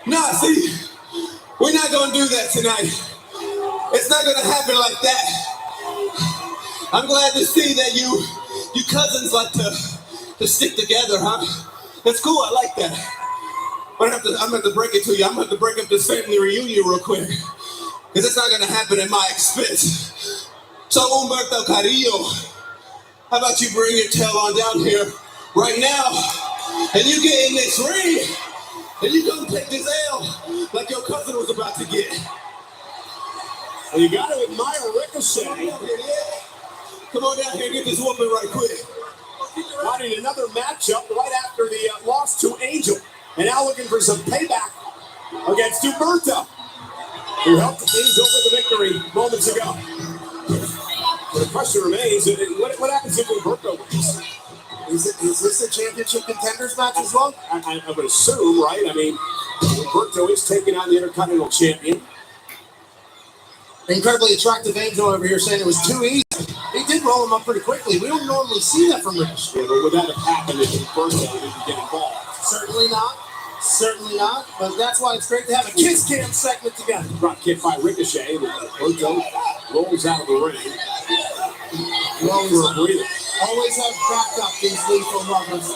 No, see, we're not going to do that tonight. It's not going to happen like that. I'm glad to see that you cousins like to stick together, huh? That's cool, I like that. But I'm going to have to break it to you. I'm going to have to break up this family reunion real quick. Because it's not going to happen at my expense. So, Humberto Carrillo, how about you bring your tail on down here right now, and you get in this ring, and you come take this L like your cousin was about to get. Well, you got to admire Ricochet. Come on down here and get this woman right quick. Wanting another matchup right after the loss to Angel. And now looking for some payback against Humberto, who helped Angel with the victory moments ago. But the question remains, what happens if Humberto wins? Is this a championship contenders match as well? I would assume, right? I mean, Humberto is taking on the Intercontinental Champion. Incredibly attractive Angel over here saying it was too easy. He did roll him up pretty quickly. We don't normally see that from Ricochet. Yeah, but would that have happened if Humberto didn't get involved? Certainly not. Certainly not. But that's why it's great to have a Kiss Cam segment together. Drop kick by Ricochet. Humberto rolls out of the ring. You always have backup, these lethal lovers.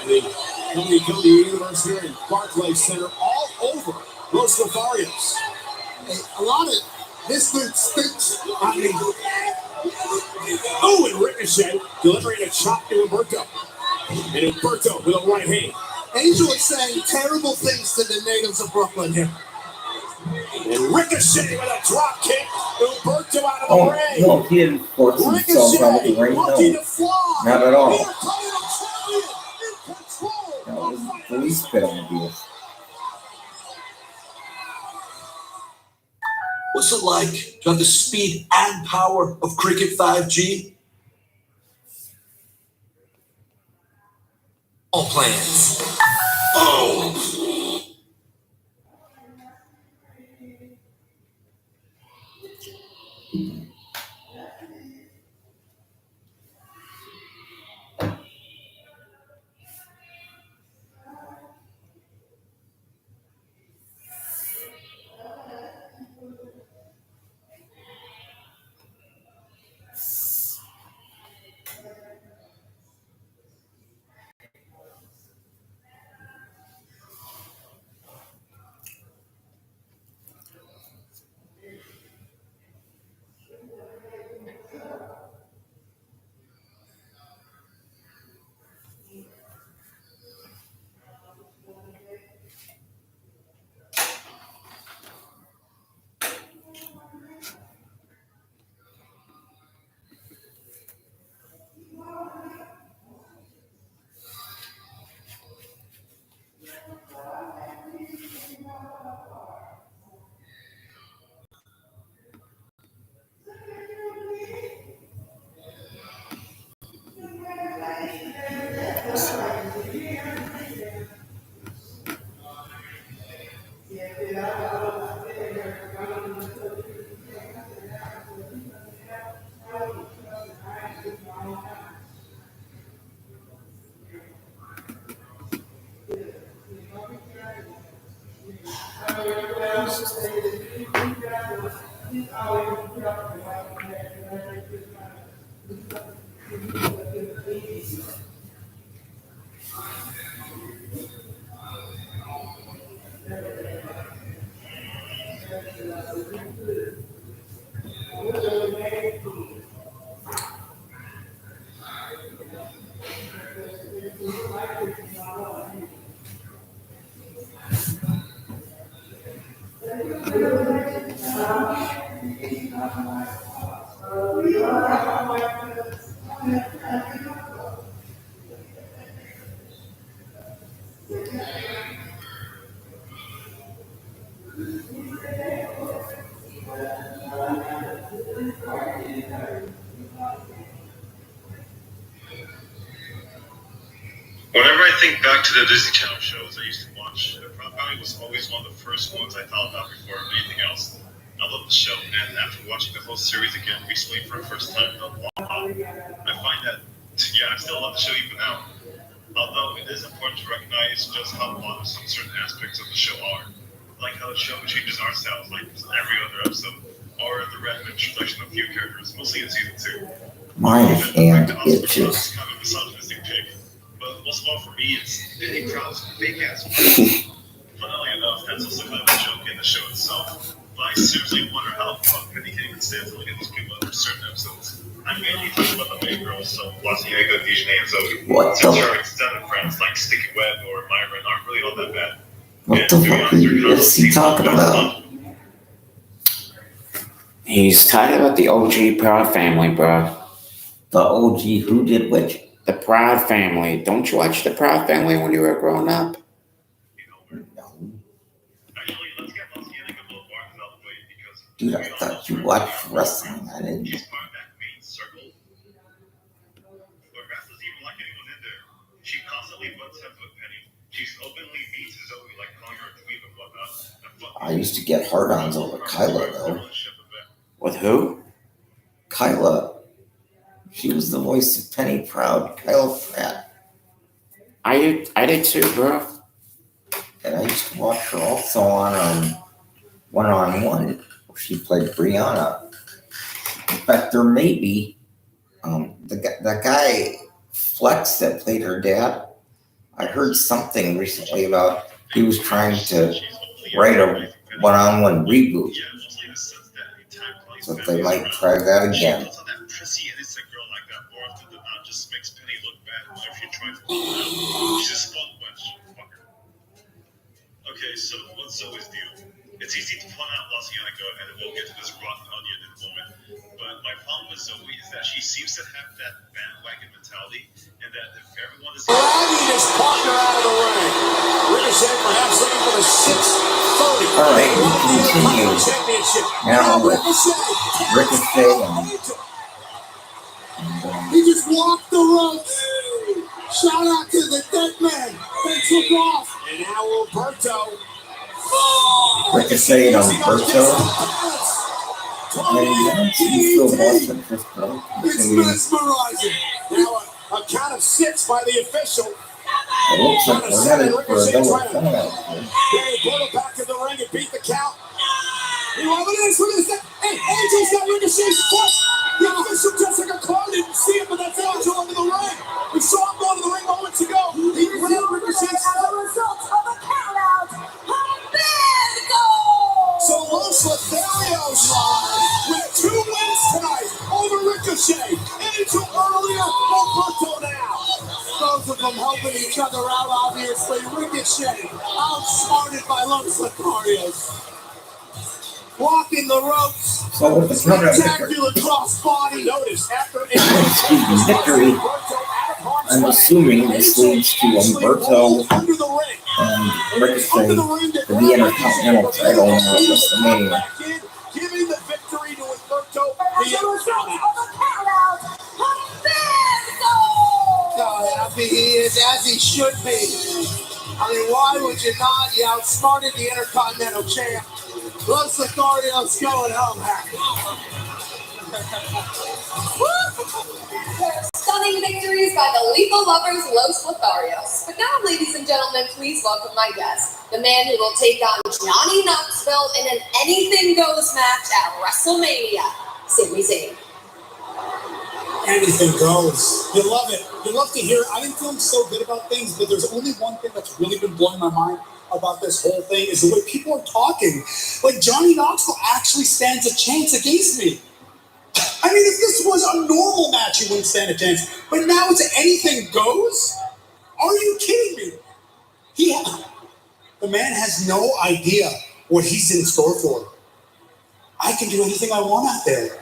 And the WWE Universe here in Barclays Center all over Los Lotharios. A lot of this dude stinks. I mean, oh, and Ricochet delivering a chop to Humberto. And Humberto with a right hand. Angel is saying terrible things to the natives of Brooklyn here. And Ricochet with a drop kick. Humberto out of the ring. No, he didn't force himself out of the ring. No, not at all. That was the least bit obvious. What's it like to have the speed and power of Cricket 5G? All plans. Oh! Whenever I think back to the Disney Channel shows I used to watch, The Proud Family was always one of the first ones I thought about before anything else. I love the show, and after watching the whole series again recently for the first time in a long time, I find that, I still love the show even now. Although it is important to recognize just how modern some certain aspects of the show are, like how the show changes art styles like every other episode, or the random introduction of few characters, mostly in season 2. My hand itches. Kind of misogynistic pick. But most of all for me, it's Disney Proud's fake ass. Funnily enough, that's also kind of a joke in the show itself. But I seriously wonder how the fuck Minnie can even stand to look at these people under certain episodes. I'm mainly talking about the main girls, so Blasieco, Dijane, and Zoe. What Since the? her extended friends like Sticky Web or Myron aren't really all that bad. What the fuck is he talking about? He's talking about the OG Proud Family, bro. The OG who did which? The Proud Family. Don't you watch The Proud Family when you were growing up? Dude, I thought you watched wrestling. I didn't. She constantly butts heads with Penny. She's openly mean to Zoe, like calling her a dweeb and whatnot. And fuck I used to get hard-ons over Kyla, though. With who? Kyla. She was the voice of Penny Proud, Kyla Pratt. I did too, bro. And I used to watch her also on One-on-One, where she played Brianna. In fact, there may be that guy Flex that played her dad. I heard something recently about he was trying to write a One-on-One reboot. So they might try that again. Okay, so what's Zoe's deal? It's easy to point out Lasianica, and we'll get to this rotten onion in a moment. But my problem with Zoe is that she seems to have that bandwagon mentality, and that if everyone is dragging his partner out of the ring. Ricochet perhaps looking for the 630. All right, we continue now with Ricochet He just walked the ropes. Shout out to the dead man. They took off. And now Alberto. Ricochet and Alberto. And he's still Boston at this point. It's mesmerizing. Now a count of 6 by the official. It looks like we're headed for a double count out here. Alberto back in the ring and beat the count. You know, look at this, look at this. Hey, Angel's got Ricochet's foot. The official Jessica Clark didn't see him, but that's Angel under the ring. We saw him go to the ring moments ago. He grabbed Ricochet's As a result of a count out, So Los Lotharios with 2 wins tonight over Ricochet. Angel earlier, Alberto now. both of them helping each other out, obviously. Ricochet outsmarted by Los Lotharios. Walking the ropes. So with the count out Spectacular crossbody. Notice after victory, I'm assuming this leads to Umberto and Ricochet for the Intercontinental title in WrestleMania. Giving the victory to Umberto. As a result of a count out, God, happy he is, as he should be. I mean, why would you not? You outsmarted the Intercontinental champ. Los Lotharios going home happy. Stunning victories by the Lethal Lovers, Los Lotharios. But now, ladies and gentlemen, please welcome my guest, the man who will take on Johnny Knoxville in an anything goes match at WrestleMania, Sami Zayn. Anything goes. You love it. You love to hear it. I've been feeling so good about things, but there's only one thing that's really been blowing my mind about this whole thing is the way people are talking. Like, Johnny Knoxville actually stands a chance against me. I mean, if this was a normal match, he wouldn't stand a chance. But now it's anything goes? Are you kidding me? The man has no idea what he's in store for. I can do anything I want out there.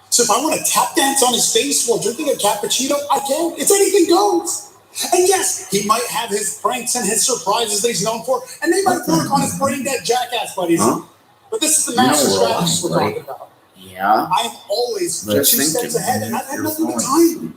So if I want to tap dance on his face while drinking a cappuccino, I can. It's anything goes. And yes, he might have his pranks and his surprises that he's known for, and they might work on his brain dead jackass buddies. Huh? But this is the master strategist we're talking about. Yeah. I'm always Just 2 steps ahead, and I've had nothing but time.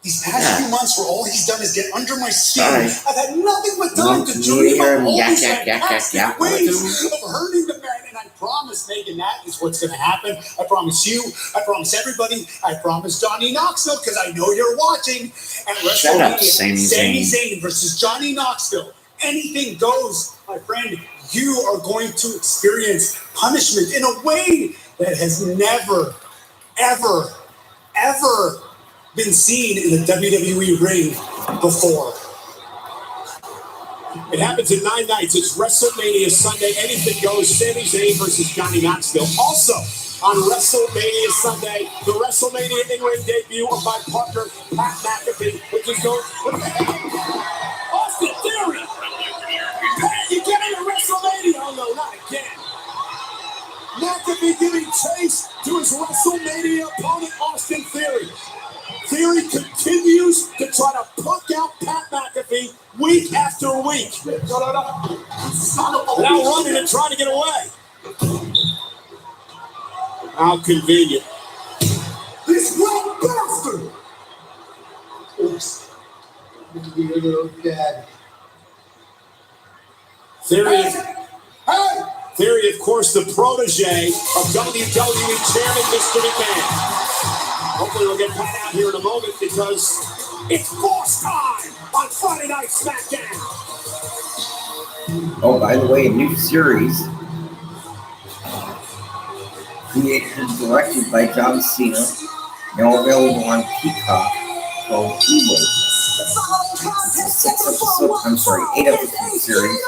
These past few months where all he's done is get under my skin, I've had nothing but time to dream up all these fantastic ways of hurting the man, and I promise, Megan, that is what's going to happen. I promise you, I promise everybody, I promise Johnny Knoxville, because I know you're watching, at Shut up, WrestleMania, Sami Zayn versus Johnny Knoxville. Anything goes, my friend. You are going to experience punishment in a way that has never, ever, ever been seen in the WWE ring before. It happens in 9 nights. It's WrestleMania Sunday. Anything goes. Sami Zayn versus Johnny Knoxville. Also on WrestleMania Sunday, the WrestleMania in-ring debut of my partner, Pat McAfee, which is going. What the heck? Austin Theory! Pat, you get into WrestleMania? Oh no, not again. McAfee giving chase to his WrestleMania opponent, Austin Theory. Theory continues to try to punk out Pat McAfee week after week. Now running and trying to get away. How convenient. This red bastard! Oops. Dad. Theory. Hey! Theory, of course, the protege of WWE Chairman Mr. McMahon. Hopefully we'll get Pat out here in a moment because it's boss time on Friday Night SmackDown. Oh, by the way, a new series created and directed by John Cena, now available on Peacock, called Evil. It's a 8-episode series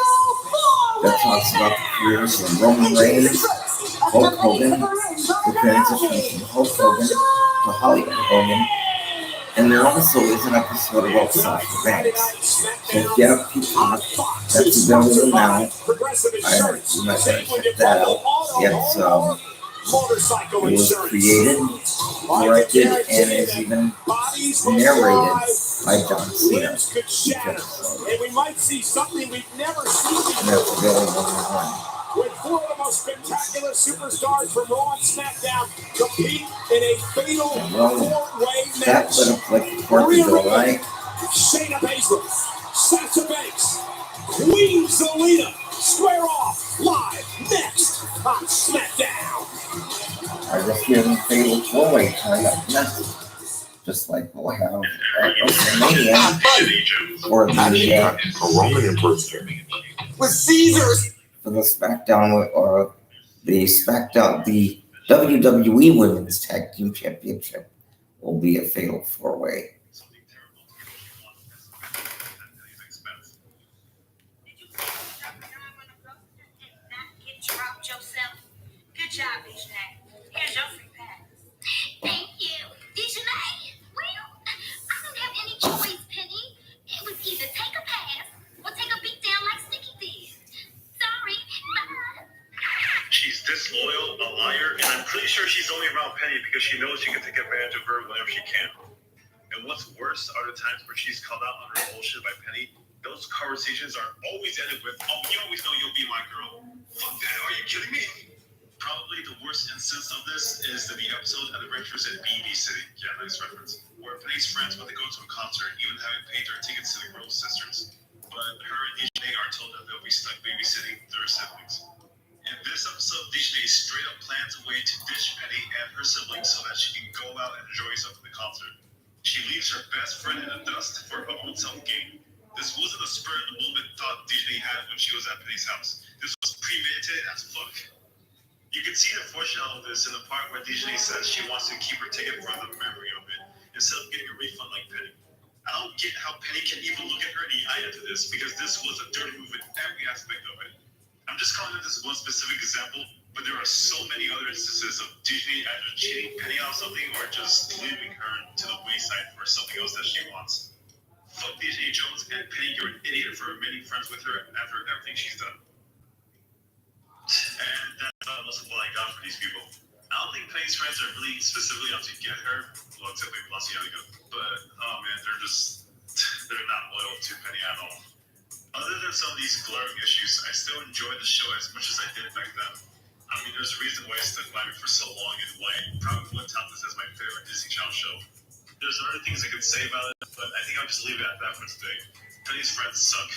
that talks about the careers of Roman Reigns, Hulk Hogan, the transition from Hulk Hogan to Hollywood Hogan, and there also is an episode about Sasha Banks. So if you have Peacock, that's available now. You might want to check that out. It was created, directed, and is even narrated by John Cena. And we might see something we've never seen before. And that's available online. With four of the most spectacular superstars from Raw and SmackDown compete in a fatal four-way match. That lit up like the 4th of July. Shayna Baszler, Sasha Banks, Queen Zelina square off live next on SmackDown. I just hear them fatal four-way turned up next. Just like we'll have at WrestleMania or the Roman impersonator with Caesars. For the WWE Women's Tag Team Championship will be a fatal four-way. Good job, Dejanay. Here's your free pass. Thank you. Dejanay, well, I don't have any choice, Penny. It was either take a pass or take a beat down like Sticky did. Sorry. Bye. She's disloyal, a liar, and I'm pretty sure she's only around Penny because she knows she can take advantage of her whenever she can. And what's worse are the times where she's called out on her bullshit by Penny. Those conversations are always ended with, "Oh, you always know you'll be my girl." Fuck that, are you kidding me? Probably the worst instance of this is the episode Adventures in BB City. Yeah, nice reference. Where Penny's friends want to go to a concert, even having paid their tickets to the Rose Sisters. But her and Dejanay are told that they'll be stuck babysitting their siblings. In this episode, Dejanay straight up plans a way to ditch Penny and her siblings so that she can go out and enjoy herself at the concert. She leaves her best friend in the dust for her own self-gain. This wasn't a spur-of-the-moment thought Dejanay had when she was at Penny's house. This was premeditated as fuck. You can see the foreshadow of this in the part where Dejanay says she wants to keep her ticket for the memory of it instead of getting a refund like Penny. I don't get how Penny can even look at her in the eye after this because this was a dirty move in every aspect of it. I'm just calling it this one specific example, but there are so many other instances of Dejanay either cheating Penny out of something or just leaving her to the wayside for something else that she wants. Fuck Dejanay Jones and Penny, you're an idiot for remaining friends with her after everything she's done. And that's most of what I got for these people. I don't think Penny's friends are really specifically out to get her, well, except maybe Laciaga. But, oh man, they're not loyal to Penny at all. Other than some of these glaring issues, I still enjoy the show as much as I did back then. I mean, there's a reason why it stuck by me for so long and why I probably would top this as my favorite Disney Channel show. There's other things I could say about it, but I think I'll just leave it at that for today. Penny's friends suck.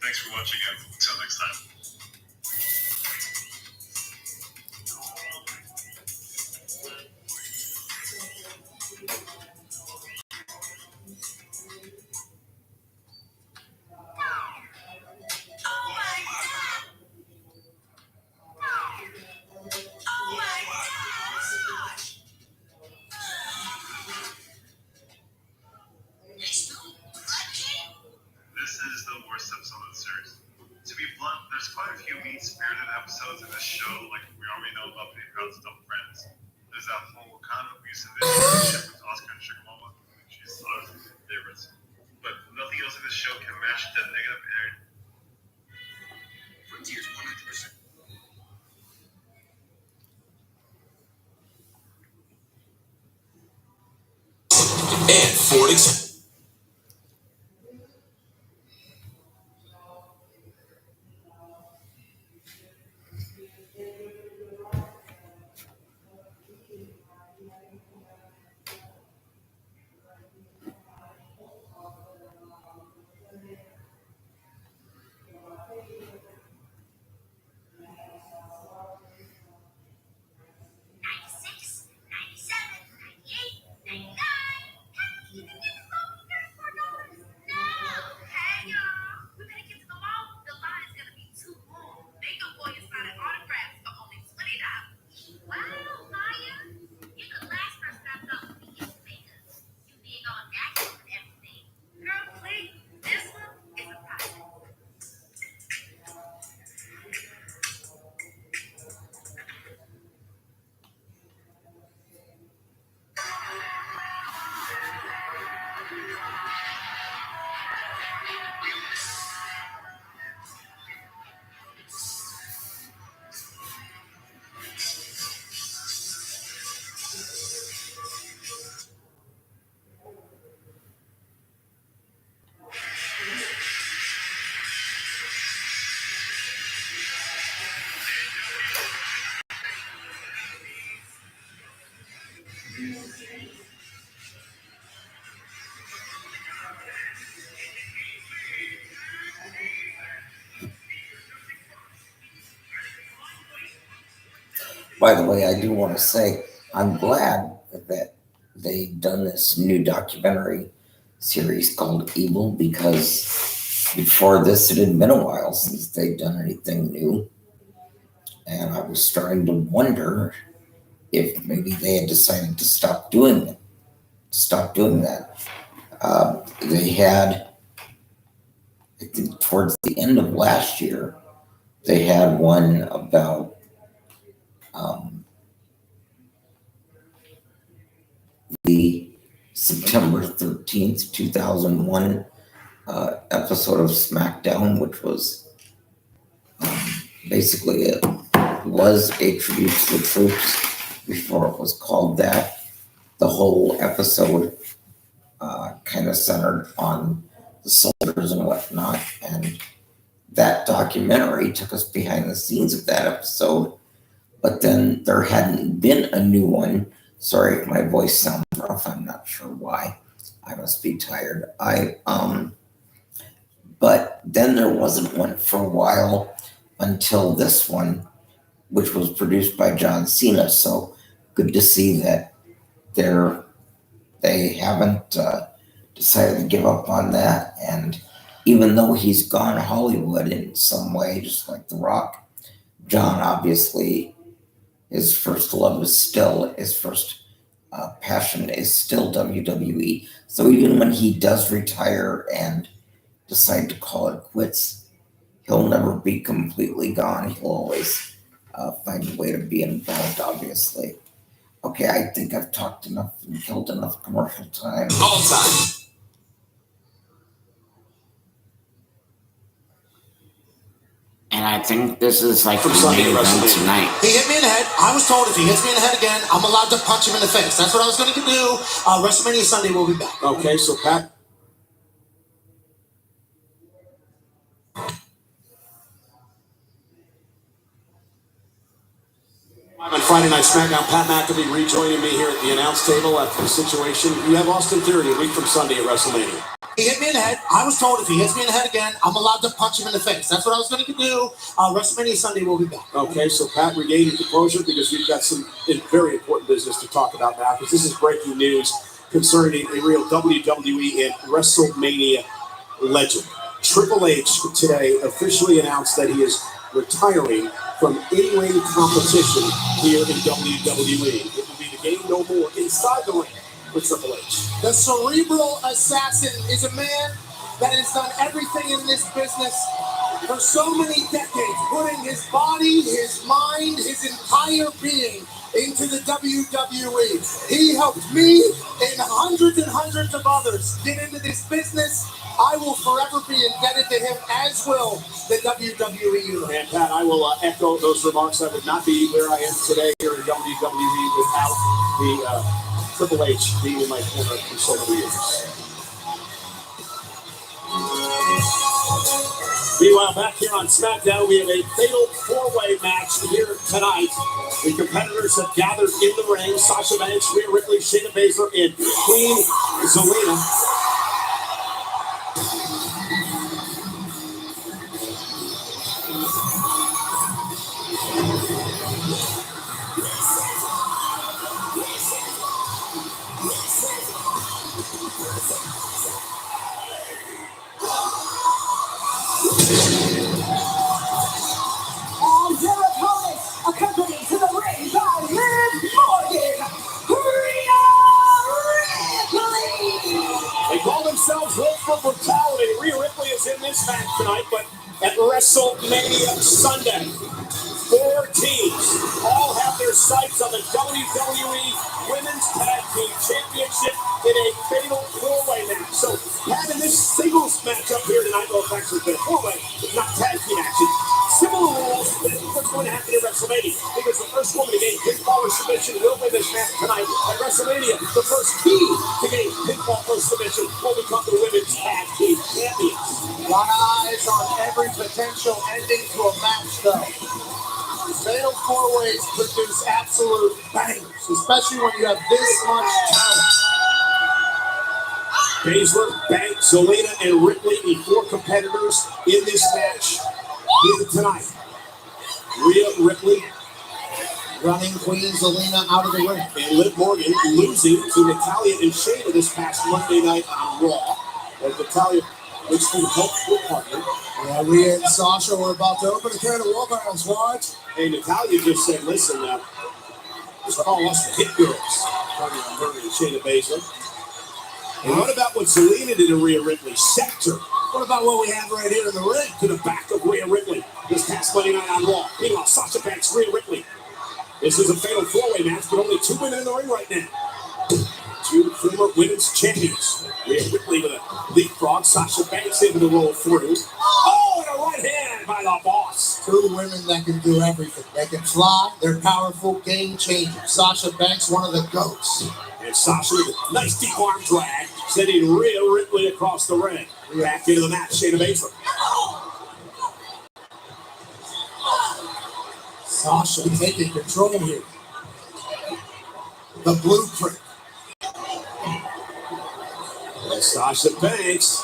Thanks for watching, and until next time. Episodes of this show, like we already know about Penny Proud's dumb friends. There's that whole kind of abusive relationship with Oscar and Shigmama. She's one of my favorites. But nothing else in this show can match that negative energy. Frontier's 100%. And for example. By the way, I do want to say I'm glad that they've done this new documentary series called Evil, because before this it had been a while since they'd done anything new. And I was starting to wonder if maybe they had decided to stop doing that. They had, I think towards the end of last year, they had one about the September 13th, 2001 episode of SmackDown, which was basically it was a tribute to the troops before it was called that. The whole episode kind of centered on the soldiers and whatnot, and that documentary took us behind the scenes of that episode. But then there hadn't been a new one. Sorry if my voice sounds rough, I'm not sure why. I must be tired. But then there wasn't one for a while until this one, which was produced by John Cena. So good to see that they haven't decided to give up on that. And even though he's gone Hollywood in some way, just like The Rock, John obviously, his first love is still, his first passion is still WWE. So even when he does retire and decide to call it quits, he'll never be completely gone. He'll always find a way to be involved, obviously. Okay, I think I've talked enough and killed enough commercial time. All time. And I think this is like the Sunday main event WrestleMania. tonight. He hit me in the head. I was told if he hits me in the head again, I'm allowed to punch him in the face. That's what I was going to do. WrestleMania Sunday, we'll be back. Okay, so Pat. On Friday Night SmackDown, Pat McAfee rejoining me here at the announce table after the situation. You have Austin Theory a week from Sunday at WrestleMania. He hit me in the head. I was told if he hits me in the head again, I'm allowed to punch him in the face. That's what I was going to do. WrestleMania Sunday, we'll be back. Okay, so Pat, regain your composure because we've got some very important business to talk about now, because this is breaking news concerning a real WWE and WrestleMania legend. Triple H today officially announced that he is retiring from in-ring competition here in WWE. It will be the game no more inside the ring with Triple H. The cerebral assassin is a man that has done everything in this business for so many decades, putting his body, his mind, his entire being into the WWE. He helped me and hundreds of others get into this business. I will forever be indebted to him, as will the WWE universe. And Pat, I will echo those remarks. I would not be where I am today here in WWE without the Triple H being in my corner for so many years. Meanwhile, back here on SmackDown, we have a fatal four-way match here tonight. The competitors have gathered in the ring. Sasha Banks, Rhea Ripley, Shayna Baszler, and Queen Zelina. And their opponents, accompanied to the ring by Liv Morgan, Rhea Ripley. They call themselves Wolf for Brutality. Rhea Ripley is in this match tonight, but at WrestleMania Sunday, 4 teams all have their sights on the WWE Women's Tag Team Championship in a fatal four-way match. So having this singles match up here tonight, well, it's actually been a four-way, not tag team action. Similar rules to what's going to happen at WrestleMania, because the first woman to gain pinfall or submission will win this match tonight at WrestleMania. The first team to gain pinfall or submission will become the Women's Tag Team Champions. A lot of eyes on every potential ending to a match, though. Fatal four-ways produce absolute bangers, especially when you have this much talent. Baszler, Banks, Zelina, and Ripley, the 4 competitors in this match here tonight. Rhea Ripley Running Queen Zelina out of the ring. And Liv Morgan losing to Natalya and Shayna this past Monday night on Raw. As Natalya looks to help her partner. Yeah, Rhea and Sasha were about to open a can of workers. Watch. Hey, Natalya just said, listen, just call us the Hit Girls. Talking about her and Shayna Baszler. And what about what Zelina did to Rhea Ripley? Scepter. What about what we have right here in the ring? To the back of Rhea Ripley. This past Monday night on Raw. Meanwhile, Sasha Banks, Rhea Ripley. This is a fatal four-way match, but only 2 women in the ring right now. 2 former women's champions. Rhea Ripley with a leapfrog. Sasha Banks able to roll through. Oh, and a right hand by the boss. 2 women that can do everything. They can fly. They're powerful, game changers. Sasha Banks, one of the goats. And Sasha with a nice deep arm drag, sending Rhea Ripley across the ring. Back into the match, Shayna Baszler. Sasha taking control here. The blueprint. And Sasha Banks.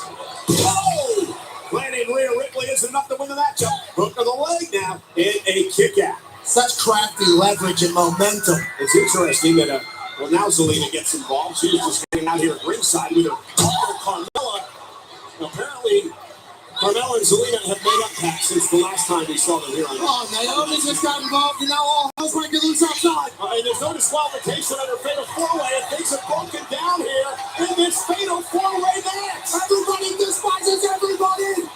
Oh! Landing Rhea Ripley is enough to win the matchup. Hook of the leg now, and a kick out. Such crafty leverage and momentum. It's interesting that, well, now Zelina gets involved. She was just hanging out here at ringside with her partner, Carmella. Apparently, Carmella and Zelina have made up packs since the last time we saw them here on Oh, Naomi just got involved, and now all hell's breaking loose outside. And there's no disqualification under Fatal 4-Way, and things have broken down here in this Fatal 4-Way match. Everybody despises everybody.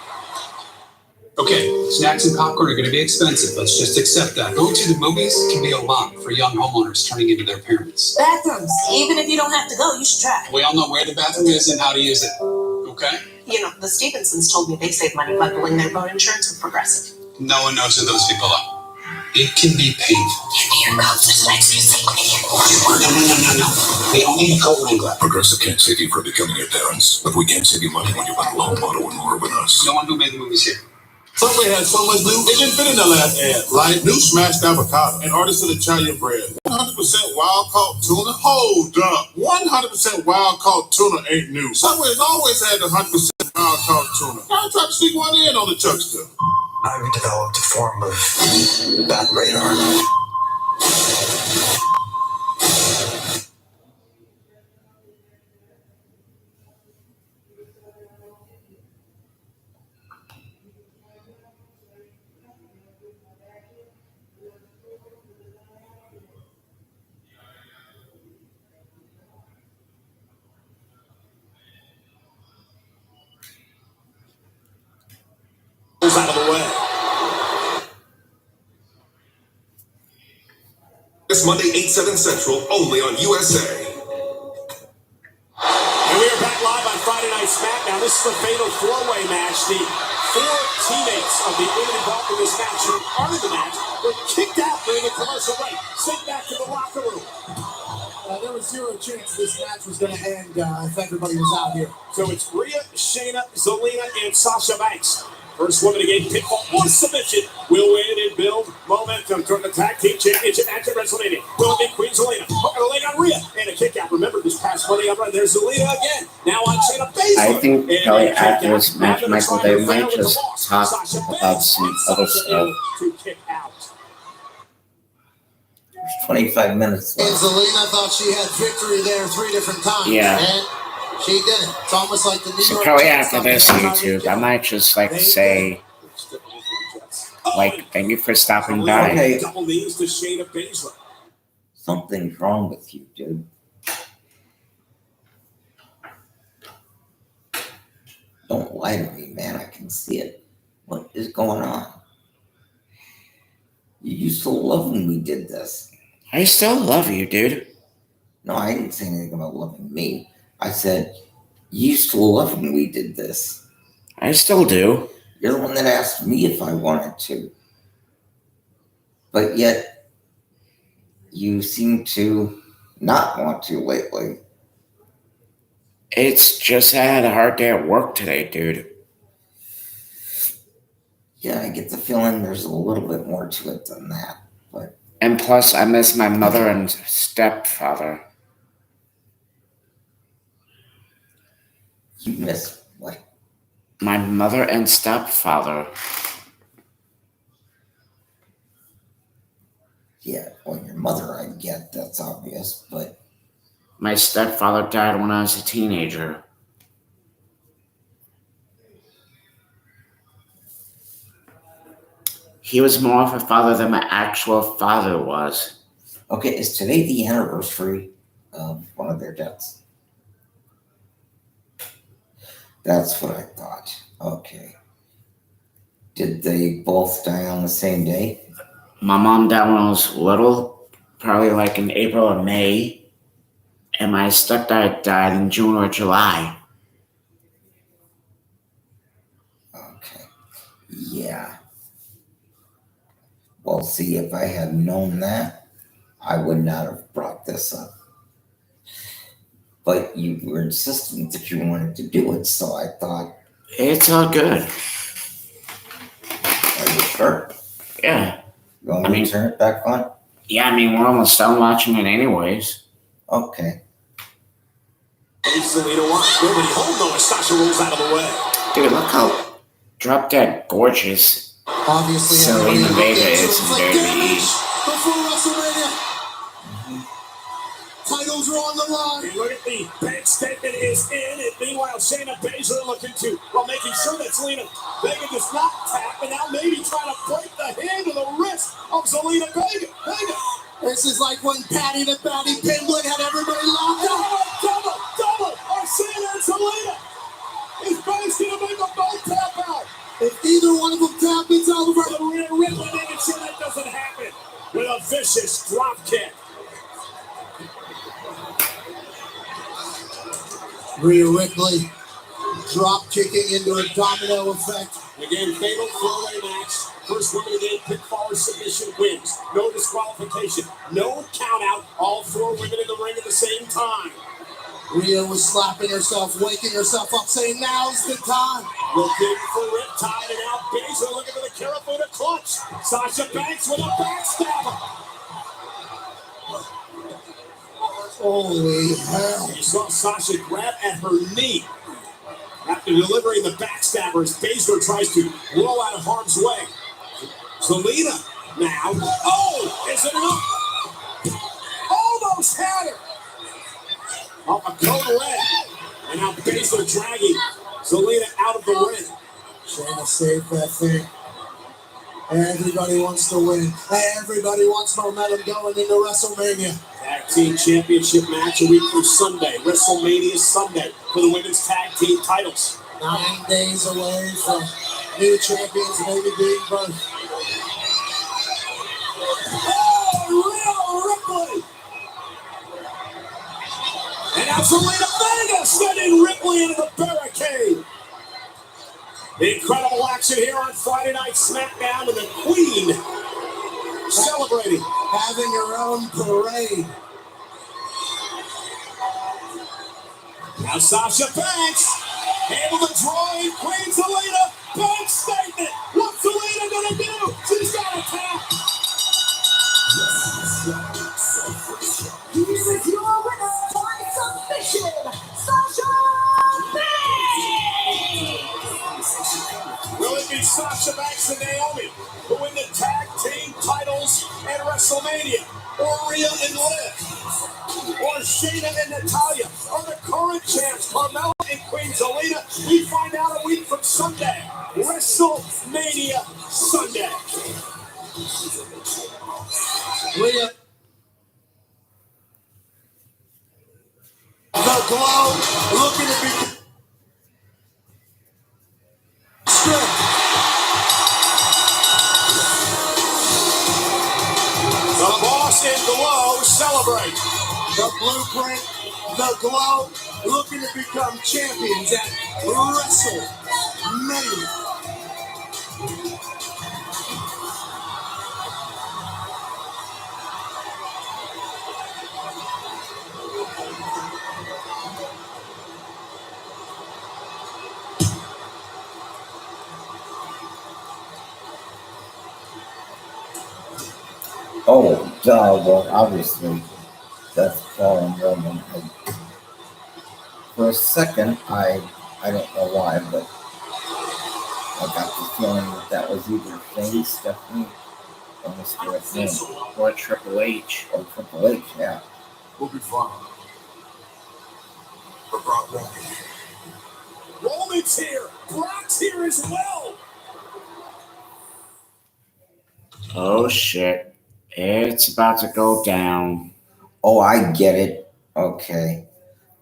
Okay, snacks and popcorn are going to be expensive. Let's just accept that. Going to the movies can be a lot for young homeowners turning into their parents. Bathrooms. Even if you don't have to go, you should try. We all know where the bathroom is and how to use it. Okay? You know, the Stevensons told me they save money bundling their boat insurance with Progressive. No one knows who those people are. It can be painful. Here comes this next music. No. We don't need a coat wrangler. Progressive can't save you from becoming your parents, but we can save you money when you buy a loan auto and more with us. No one who made the movies here. Subway has so much new, it didn't fit in the last ad. Like new smashed avocado and artisan Italian bread. 100% wild caught tuna. Hold up. 100% wild caught tuna ain't new. Subway has always had the 100% wild caught tuna. I tried to sneak one in on the chuckster. I've developed a form of bat radar. Out of the way. This Monday, 8/7 Central, only on USA. And we are back live on Friday Night SmackDown. This is the Fatal 4-Way match. The 4 teammates of the women involved in this match who are in the match were kicked out during the commercial break, sent back to the locker room. There was zero chance this match was going to end if everybody was out here. So it's Rhea, Shayna, Zelina, and Sasha Banks. First woman to gain pinfall or submission will win and build momentum toward the tag team championship match at WrestleMania. Will it be Queen Zelina? Hooking a leg on Rhea and a kick out. Remember this past Monday on there's Zelina again. Now on Shayna Baszler. I think Kelly after this match, Michael, they might just talk about some other stuff. To kick out. There's 25 minutes And left. Zelina thought she had victory there 3 different times. Yeah. And she didn't. It's almost like the New So York probably Jets after this something YouTube, I might just say, thank you for stopping by. Okay. Double knees to Shayna Baszler. Something's wrong with you, dude. Don't lie to me, man. I can see it. What is going on? You used to love when we did this. I still love you, dude. No, I didn't say anything about loving me. I said, you used to love when we did this. I still do. You're the one that asked me if I wanted to. But yet, you seem to not want to lately. It's just I had a hard day at work today, dude. Yeah, I get the feeling there's a little bit more to it than that. But And plus, I miss my mother and stepfather. you miss what? My mother and stepfather. Yeah, well, your mother, I get, that's obvious, but My stepfather died when I was a teenager. He was more of a father than my actual father was. okay, is today the anniversary of one of their deaths? That's what I thought. Okay. Did they both die on the same day? My mom died when I was little, probably like in April or May. And my stepdad died in June or July. Okay. Yeah. Well, see, if I had known that, I would not have brought this up. But you were insistent that you wanted to do it, so I thought. It's all good. Are you sure? Yeah. You want me to turn it back on? Yeah, I mean, we're almost done watching it anyways. Okay. Hey, Selena, watch. Nobody home though as Sasha rolls out of the way. Dude, look how drop dead gorgeous Obviously, Selena everybody Vega looking is to in inflict damage WWE. before WrestleMania. Titles are on the line. And look at the bank statement is in. And meanwhile, Shayna Baszler looking to, while making sure that Selena Vega does not tap, and now maybe trying to break the hand or the wrist of Selena Vega. This is like when Patty the Batty Pimblett had everybody locked up. Double! Shayna and Selena! Is Banks gonna make them both tap out? If either one of them tap, it's over. Rhea Ripley making sure that doesn't happen with a vicious drop kick. Rhea Ripley drop kicking into a domino effect. Again, fatal four-way match. First woman to gain pinfall or submission wins. No disqualification. No count out. All four women in the ring at the same time. Rhea was slapping herself, waking herself up, saying, now's the time. Looking for Riptide, and now Baszler looking for the Karafuda clutch. Sasha Banks with a backstabber. Holy hell. You saw Sasha grab at her knee. After delivering the backstabber, as Baszler tries to roll out of harm's way. Selena now. Oh, is it enough? Almost had her. Off a code leg. And now Baszler dragging Selena out of the ring. Trying to save that thing. Everybody wants to win. Everybody wants momentum going into WrestleMania. Tag Team Championship match a week from Sunday. WrestleMania Sunday for the women's tag team titles. 9 days away from new champions maybe being birthed. Oh, Rhea Ripley! And now Selena Vega sending Ripley into the barricade. Incredible action here on Friday Night SmackDown, and the Queen celebrating. Having her own parade. Now Sasha Banks able to draw in Queen Selena. Banks statement. What's Selena gonna do? She's got to tap. Here is your winner by submission, Sasha Banks! Will it be Sasha Banks and Naomi who win the tag team titles at WrestleMania? Or Rhea and Liv? Or Shayna and Natalya? Or the current champs, Carmella and Queen Zelina? We find out a week from Sunday. WrestleMania Sunday. Rhea. The Glow looking to be stripped. The Boss and Glow celebrate. The Blueprint, the Glow looking to become champions at WrestleMania. Oh, duh, well, obviously, that's Paul Roman. For a second, I don't know why, but I got the feeling that was either Shane, Stephanie, Almost do a thing. Or Triple H. Or Triple H, yeah. We'll be fine. For Brock Roman. Roman's here. Brock's here as well. Oh shit. It's about to go down. Oh, I get it. Okay.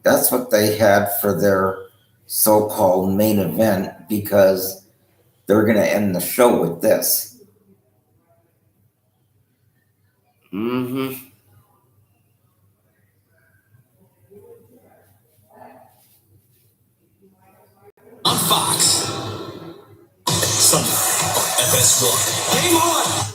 That's what they had for their so-called main event because they're going to end the show with this. Mm-hmm. On Fox. Sunday on FS1. Game on!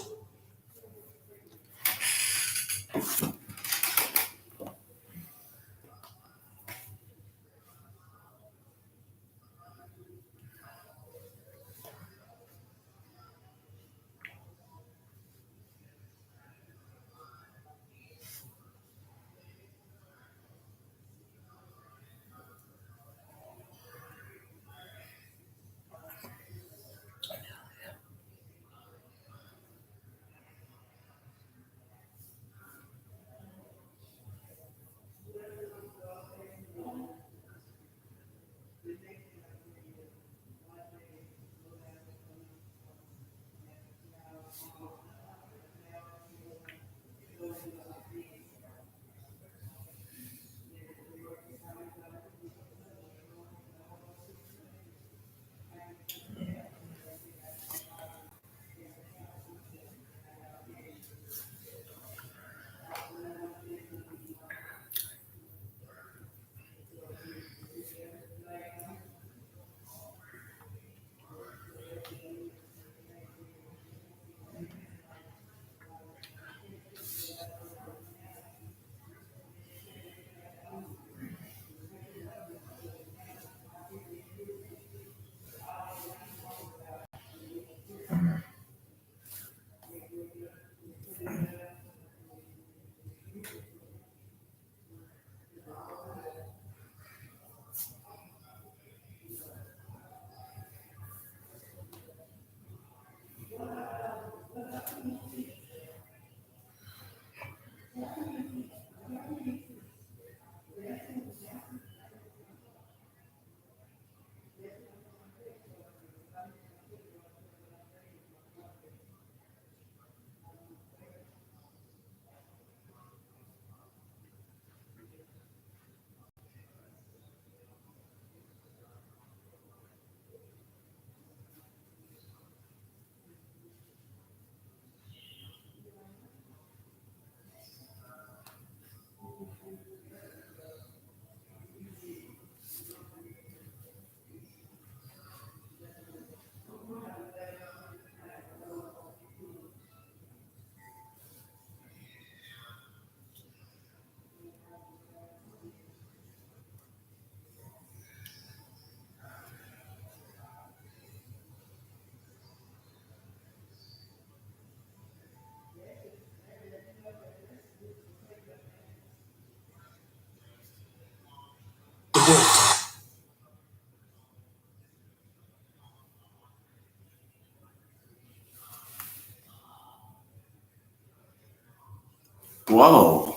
Whoa.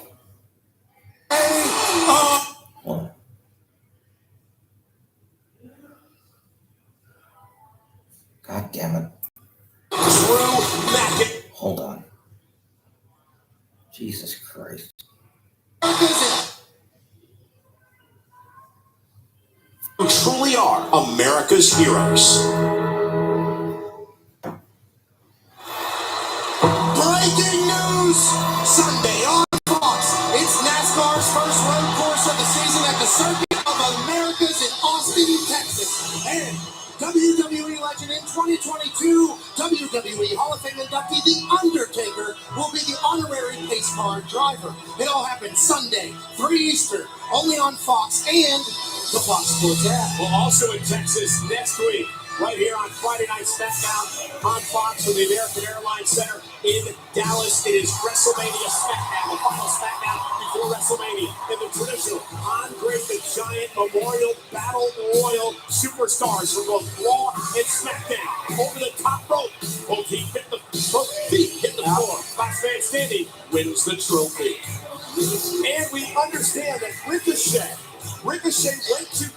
God damn it. Hold on. Jesus Christ. Who truly are America's heroes. Breaking news! Sunday on Fox. It's NASCAR's first road course of the season at the Circuit of Americas in Austin, Texas. And WWE legend in 2022, WWE Hall of Fame inductee The Undertaker will be the honorary pace car driver. It all happens Sunday, 3 Eastern, only on Fox and the Fox Sports app. Well, also in Texas next week, right here on Friday Night SmackDown on Fox from the American Airlines Center in Dallas. It is WrestleMania SmackDown, the final SmackDown before WrestleMania. In the traditional Andre the Giant Memorial Battle Royal, superstars from both Raw and SmackDown over the top rope. Both feet hit the Last man standing wins the trophy. And we understand that Ricochet went to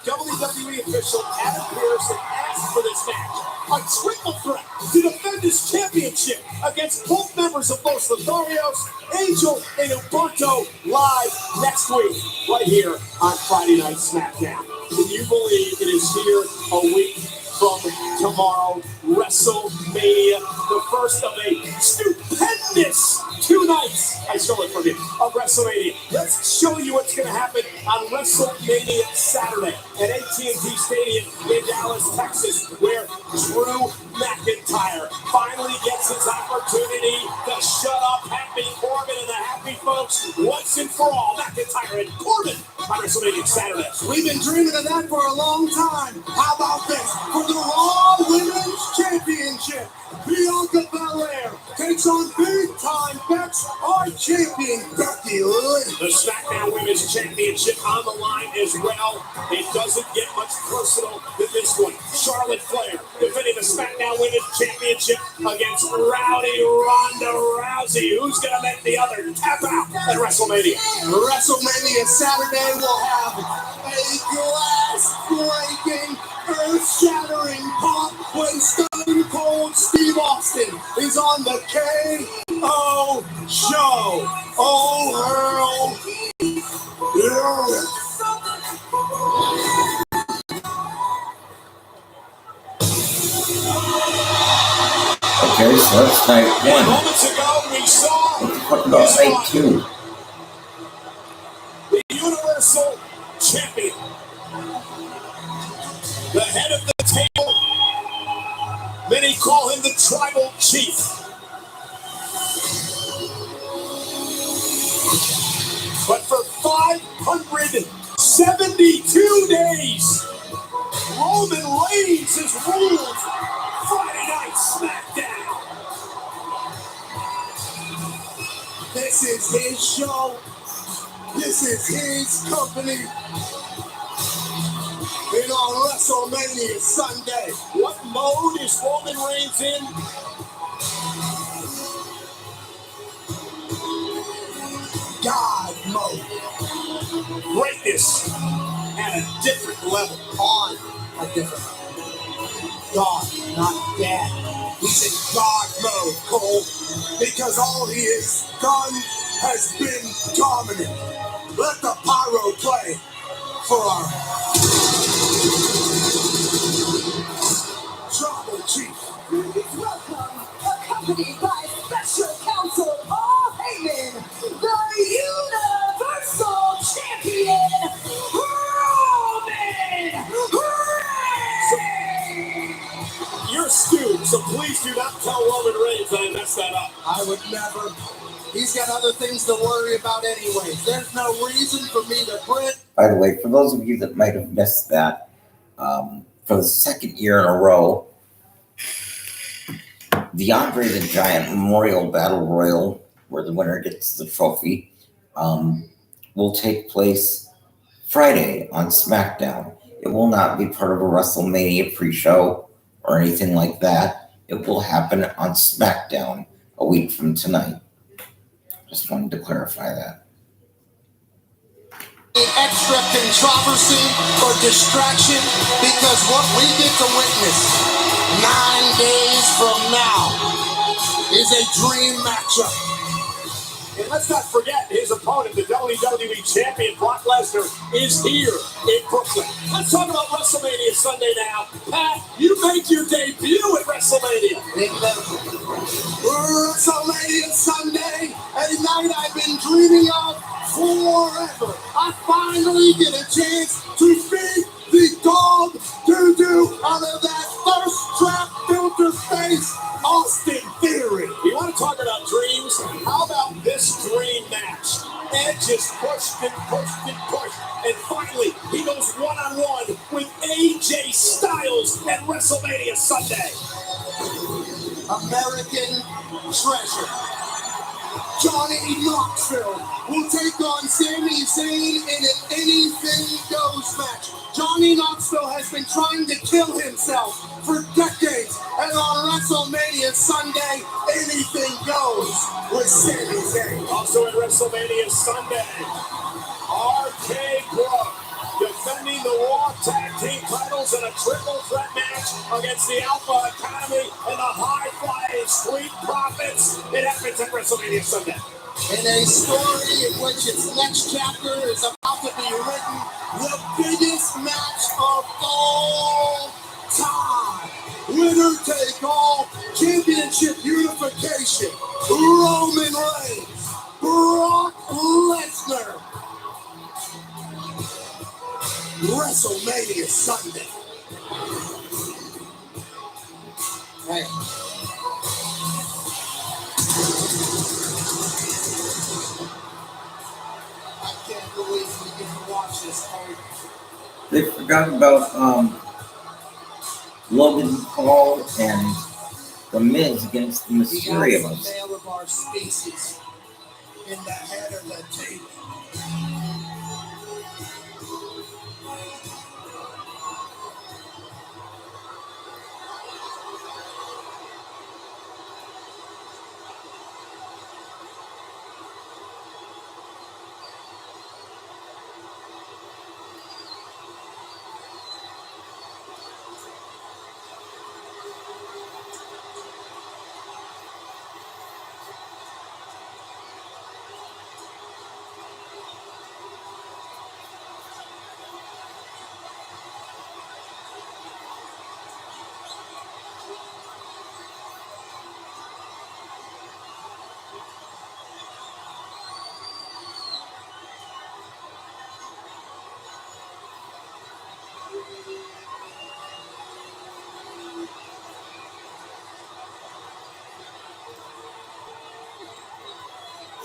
WWE official Adam Pearce and asked for this match. A triple threat to defend his championship against both members of Los Lotharios, Angel and Humberto, live next week, right here on Friday Night SmackDown. Can you believe it is here a week from tomorrow, WrestleMania, the first of a stupendous 2 nights, I stole it from you, of WrestleMania. Let's show you what's going to happen on WrestleMania Saturday at AT&T Stadium in Dallas, Texas, where Drew McIntyre finally gets his opportunity to shut up Happy Corbin and the Happy folks once and for all. McIntyre and Corbin on WrestleMania Saturday. We've been dreaming of that for a long time. How about this? For the Raw Women's Championship, Bianca Belair takes on big-time Bex, our champion, Becky Lynch. The SmackDown Women's Championship on the line as well. It doesn't get much personal than this one. Charlotte Flair defending the SmackDown Women's Championship against Rowdy Ronda Rousey. Who's going to make the other tap out at WrestleMania? WrestleMania Saturday will have a glass-breaking, earth-shattering pop when Stone Cold Steve Austin is on the KO show. Oh, hell. Yeah. Okay, so that's night one. Moments ago, we saw Let's talk about night two. the Universal Champion, the head of the table. Many call him the Tribal Chief. But for 572 days, Roman Reigns has ruled Friday Night SmackDown. This is his show. This is his company. And on WrestleMania Sunday, what mode is Roman Reigns in? God mode. Greatness at a different level. On a different level. God, not dad. He's in God mode, Cole. Because all he has done has been dominant. Let the pyro play for our Tribal Chief. Welcome, accompanied by Special Counsel Paul Heyman, the Universal Champion, Roman Reigns! You're stupid, so please do not tell Roman Reigns that I messed that up. I would never. He's got other things to worry about anyways. There's no reason for me to print. By the way, for those of you that might have missed that, for the second year in a row, the Andre the Giant Memorial Battle Royal, where the winner gets the trophy, will take place Friday on SmackDown. It will not be part of a WrestleMania pre-show or anything like that. It will happen on SmackDown a week from tonight. Just wanted to clarify that. Extra controversy or distraction, because what we get to witness 9 days from now is a dream matchup. And let's not forget his opponent, the WWE Champion, Brock Lesnar, is here in Brooklyn. Let's talk about WrestleMania Sunday now. Pat, you make your debut at WrestleMania. WrestleMania Sunday, a night I've been dreaming of forever. I finally get a chance to feed the dog doo-doo out of that thirst trap filter face Austin Theory. You want to talk about dreams? How about this dream match? Edge just pushed and pushed and pushed, and finally he goes one-on-one with AJ Styles at WrestleMania Sunday. American treasure. Johnny Knoxville will take on Sami Zayn in an anything goes match. Johnny Knoxville has been trying to kill himself for decades, and on WrestleMania Sunday, anything goes with Sami Zayn. Also at WrestleMania Sunday, RK Bro defending the Raw Tag Team titles in a triple threat match against the Alpha Academy and the High Flying Street Profits. It happens at WrestleMania Sunday. In a story in which its next chapter is about to be written, the biggest match of all time. Winner take all, championship unification. Roman Reigns, Brock Lesnar. WrestleMania Sunday. Hey. I can't believe we get to watch this fight. They forgot about Logan Paul and The Miz against the Mysterios. The male of our species in the head of the table.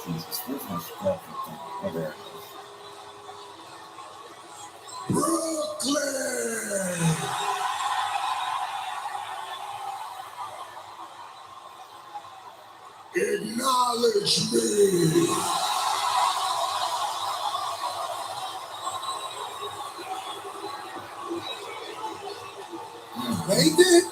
Jesus, where's my scrub? Oh, there it is. Brooklyn! Acknowledge me! They did.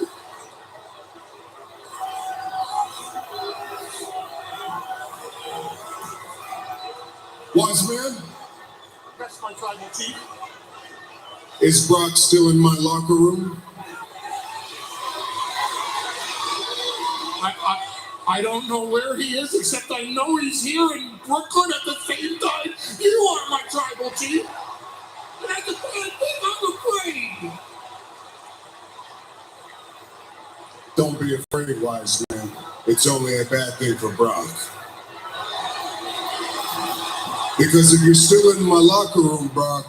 Wise man, That's my tribal chief. is Brock still in my locker room? I don't know where he is, except I know he's here in Brooklyn at the same time. You are my tribal chief. And that's the thing I'm afraid. Don't be afraid, wise man. It's only a bad thing for Brock. Because if you're still in my locker room, Brock,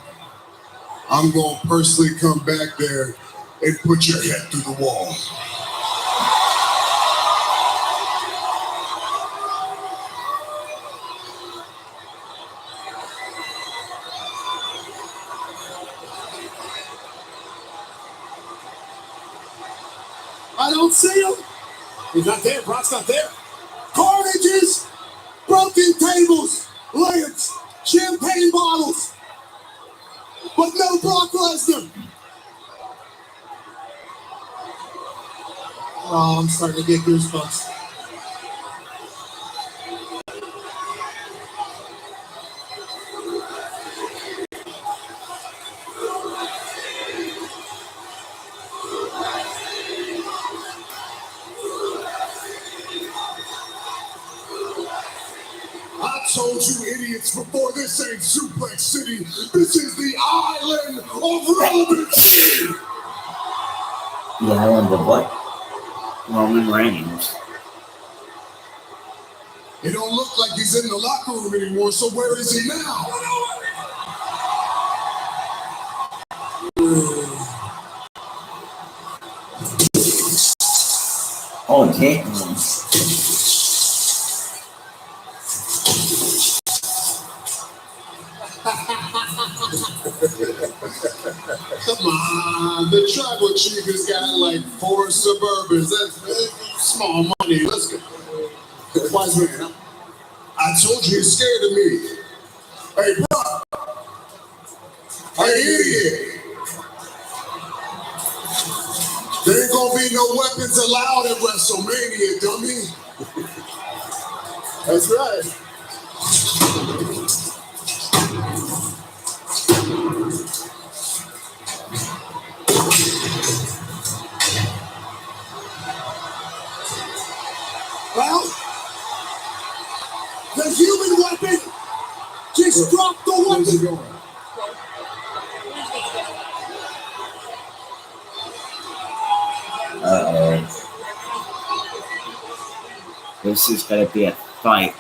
I'm going to personally come back there and put your head through the wall. I don't see him. He's not there. Brock's not there. Carnages, broken tables, lamps, champagne bottles, but no Brock Lesnar. Oh, I'm starting to get goosebumps. I told you idiots before, this ain't Suplex City. This is the island of Roman City. The island of what? Roman Reigns. It don't look like he's in the locker room anymore, so where is he now? Oh, damn. Come on, the tribal chief has got like 4 Suburbans. That's small money. Let's go. Wise man, I I told you you're scared of me. Hey, Brock. Hey, idiot. There ain't gonna be no weapons allowed at WrestleMania, dummy. That's right. Well, the human weapon just dropped the weapon. Uh-oh. This is gonna be a fight.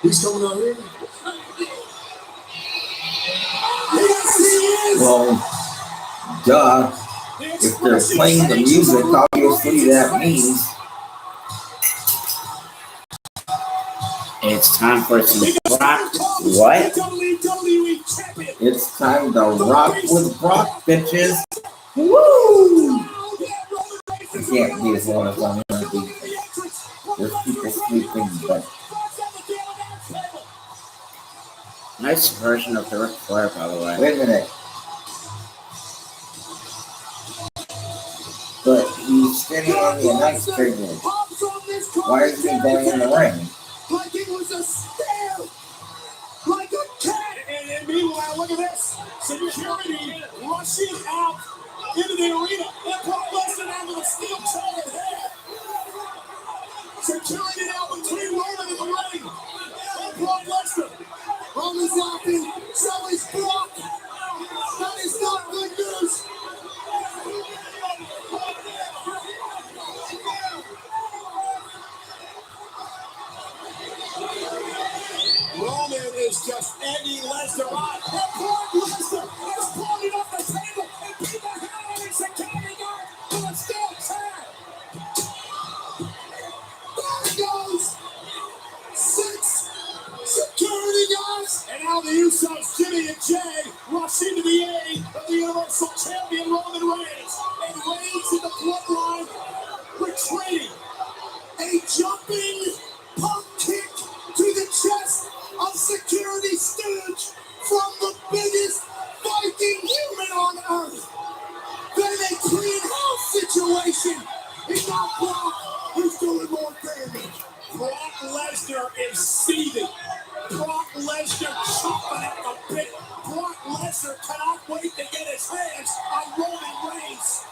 He's coming out here. Yes, he is. Well, duh. If they're playing the music, obviously that means it's time for some Brock. What? WWE champion. it's time to rock with Brock, bitches. Woo! I can't be as long as I'm gonna be. There's people sleeping, but Nice version of the Ric Flair, by the way. wait a minute. But he's standing on the announce table. Why is he going in the ring? Like it was a stare. Like a cat. And meanwhile, look at this. Security rushing out into the arena. And Brock Lesnar out with a steel chair in hand. Security now between Roman and the ring. And Brock Lesnar. Roman's laughing. So is Brock. That is not good news. Roman is just ending Lesnar on. And Brock Lesnar is pulling off the table and people howling security guard with a steel chair. There it goes. 6 security guards. And now the Usos, Jimmy and Jay, rush into the aid of the Universal Champion Roman Reigns. And Reigns in the bloodline retreating. A jumping pump kick to the chest of security stooge from the biggest Viking human on earth. Then a clean house situation. He's not Brock, who's doing more damage. Brock Lesnar is seething. Brock Lesnar chopping at the bit. Brock Lesnar cannot wait to get his hands on Roman Reigns.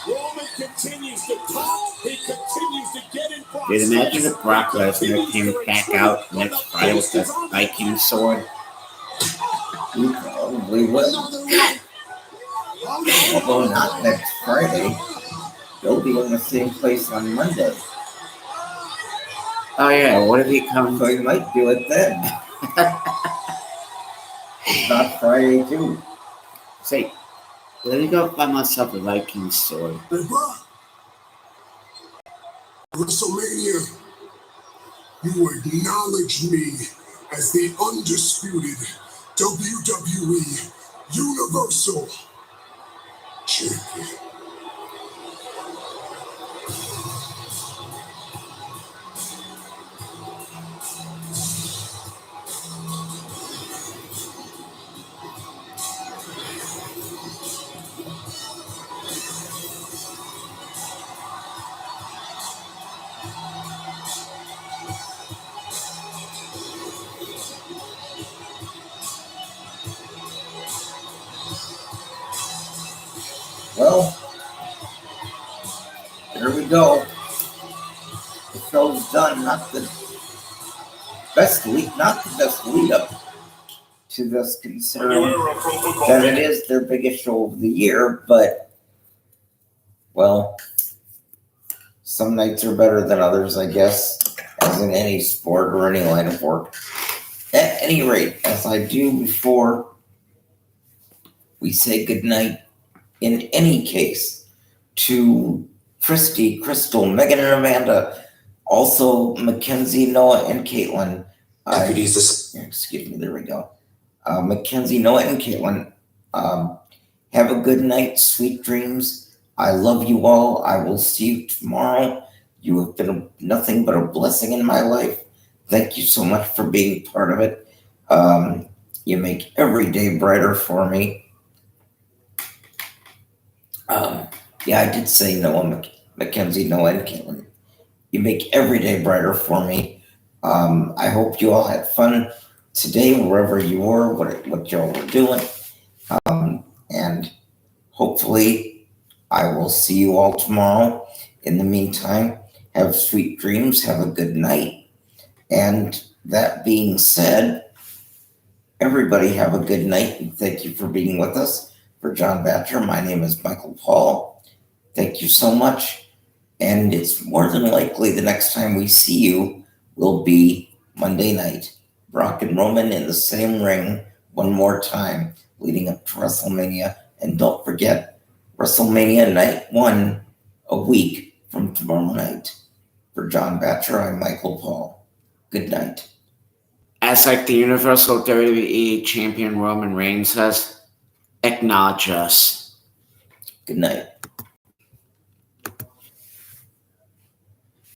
Roman continues to talk. He continues to get in front. Dude, imagine if Brock Lesnar came back out next Friday with the Viking sword. He probably will. Although not next Friday. They'll be in the same place on Monday. Oh yeah, what if he comes? So he might do it then. It's not Friday too. Say, let me go find myself a Viking sword. Hey, Brock. WrestleMania, you acknowledge me as the undisputed WWE Universal Champion. Well, there we go. The show's done. Not the best lead up to this, considering that it is their biggest show of the year. But well, some nights are better than others, I guess, as in any sport or any line of work. At any rate, as I do before we say goodnight, in any case, to Christy, Crystal, Megan, and Amanda, also Mackenzie, Noah, and Caitlin. Excuse me, there we go. Mackenzie, Noah, and Caitlin, have a good night, sweet dreams. I love you all. I will see you tomorrow. You have been nothing but a blessing in my life. Thank you so much for being part of it. You make every day brighter for me. Yeah, I did say Noah Mackenzie, Noah and Caitlin. You make every day brighter for me. I hope you all had fun today, wherever you were, what y'all were doing. And hopefully I will see you all tomorrow. In the meantime, have sweet dreams, have a good night. And that being said, everybody have a good night, and thank you for being with us. For John Batcher, my name is Michael Paul. Thank you so much. And it's more than likely the next time we see you will be Monday night. Brock and Roman in the same ring one more time leading up to WrestleMania. And don't forget, WrestleMania Night 1 a week from tomorrow night. For John Batcher, I'm Michael Paul. Good night. As like the Universal WWE Champion Roman Reigns says, acknowledge us. Good night.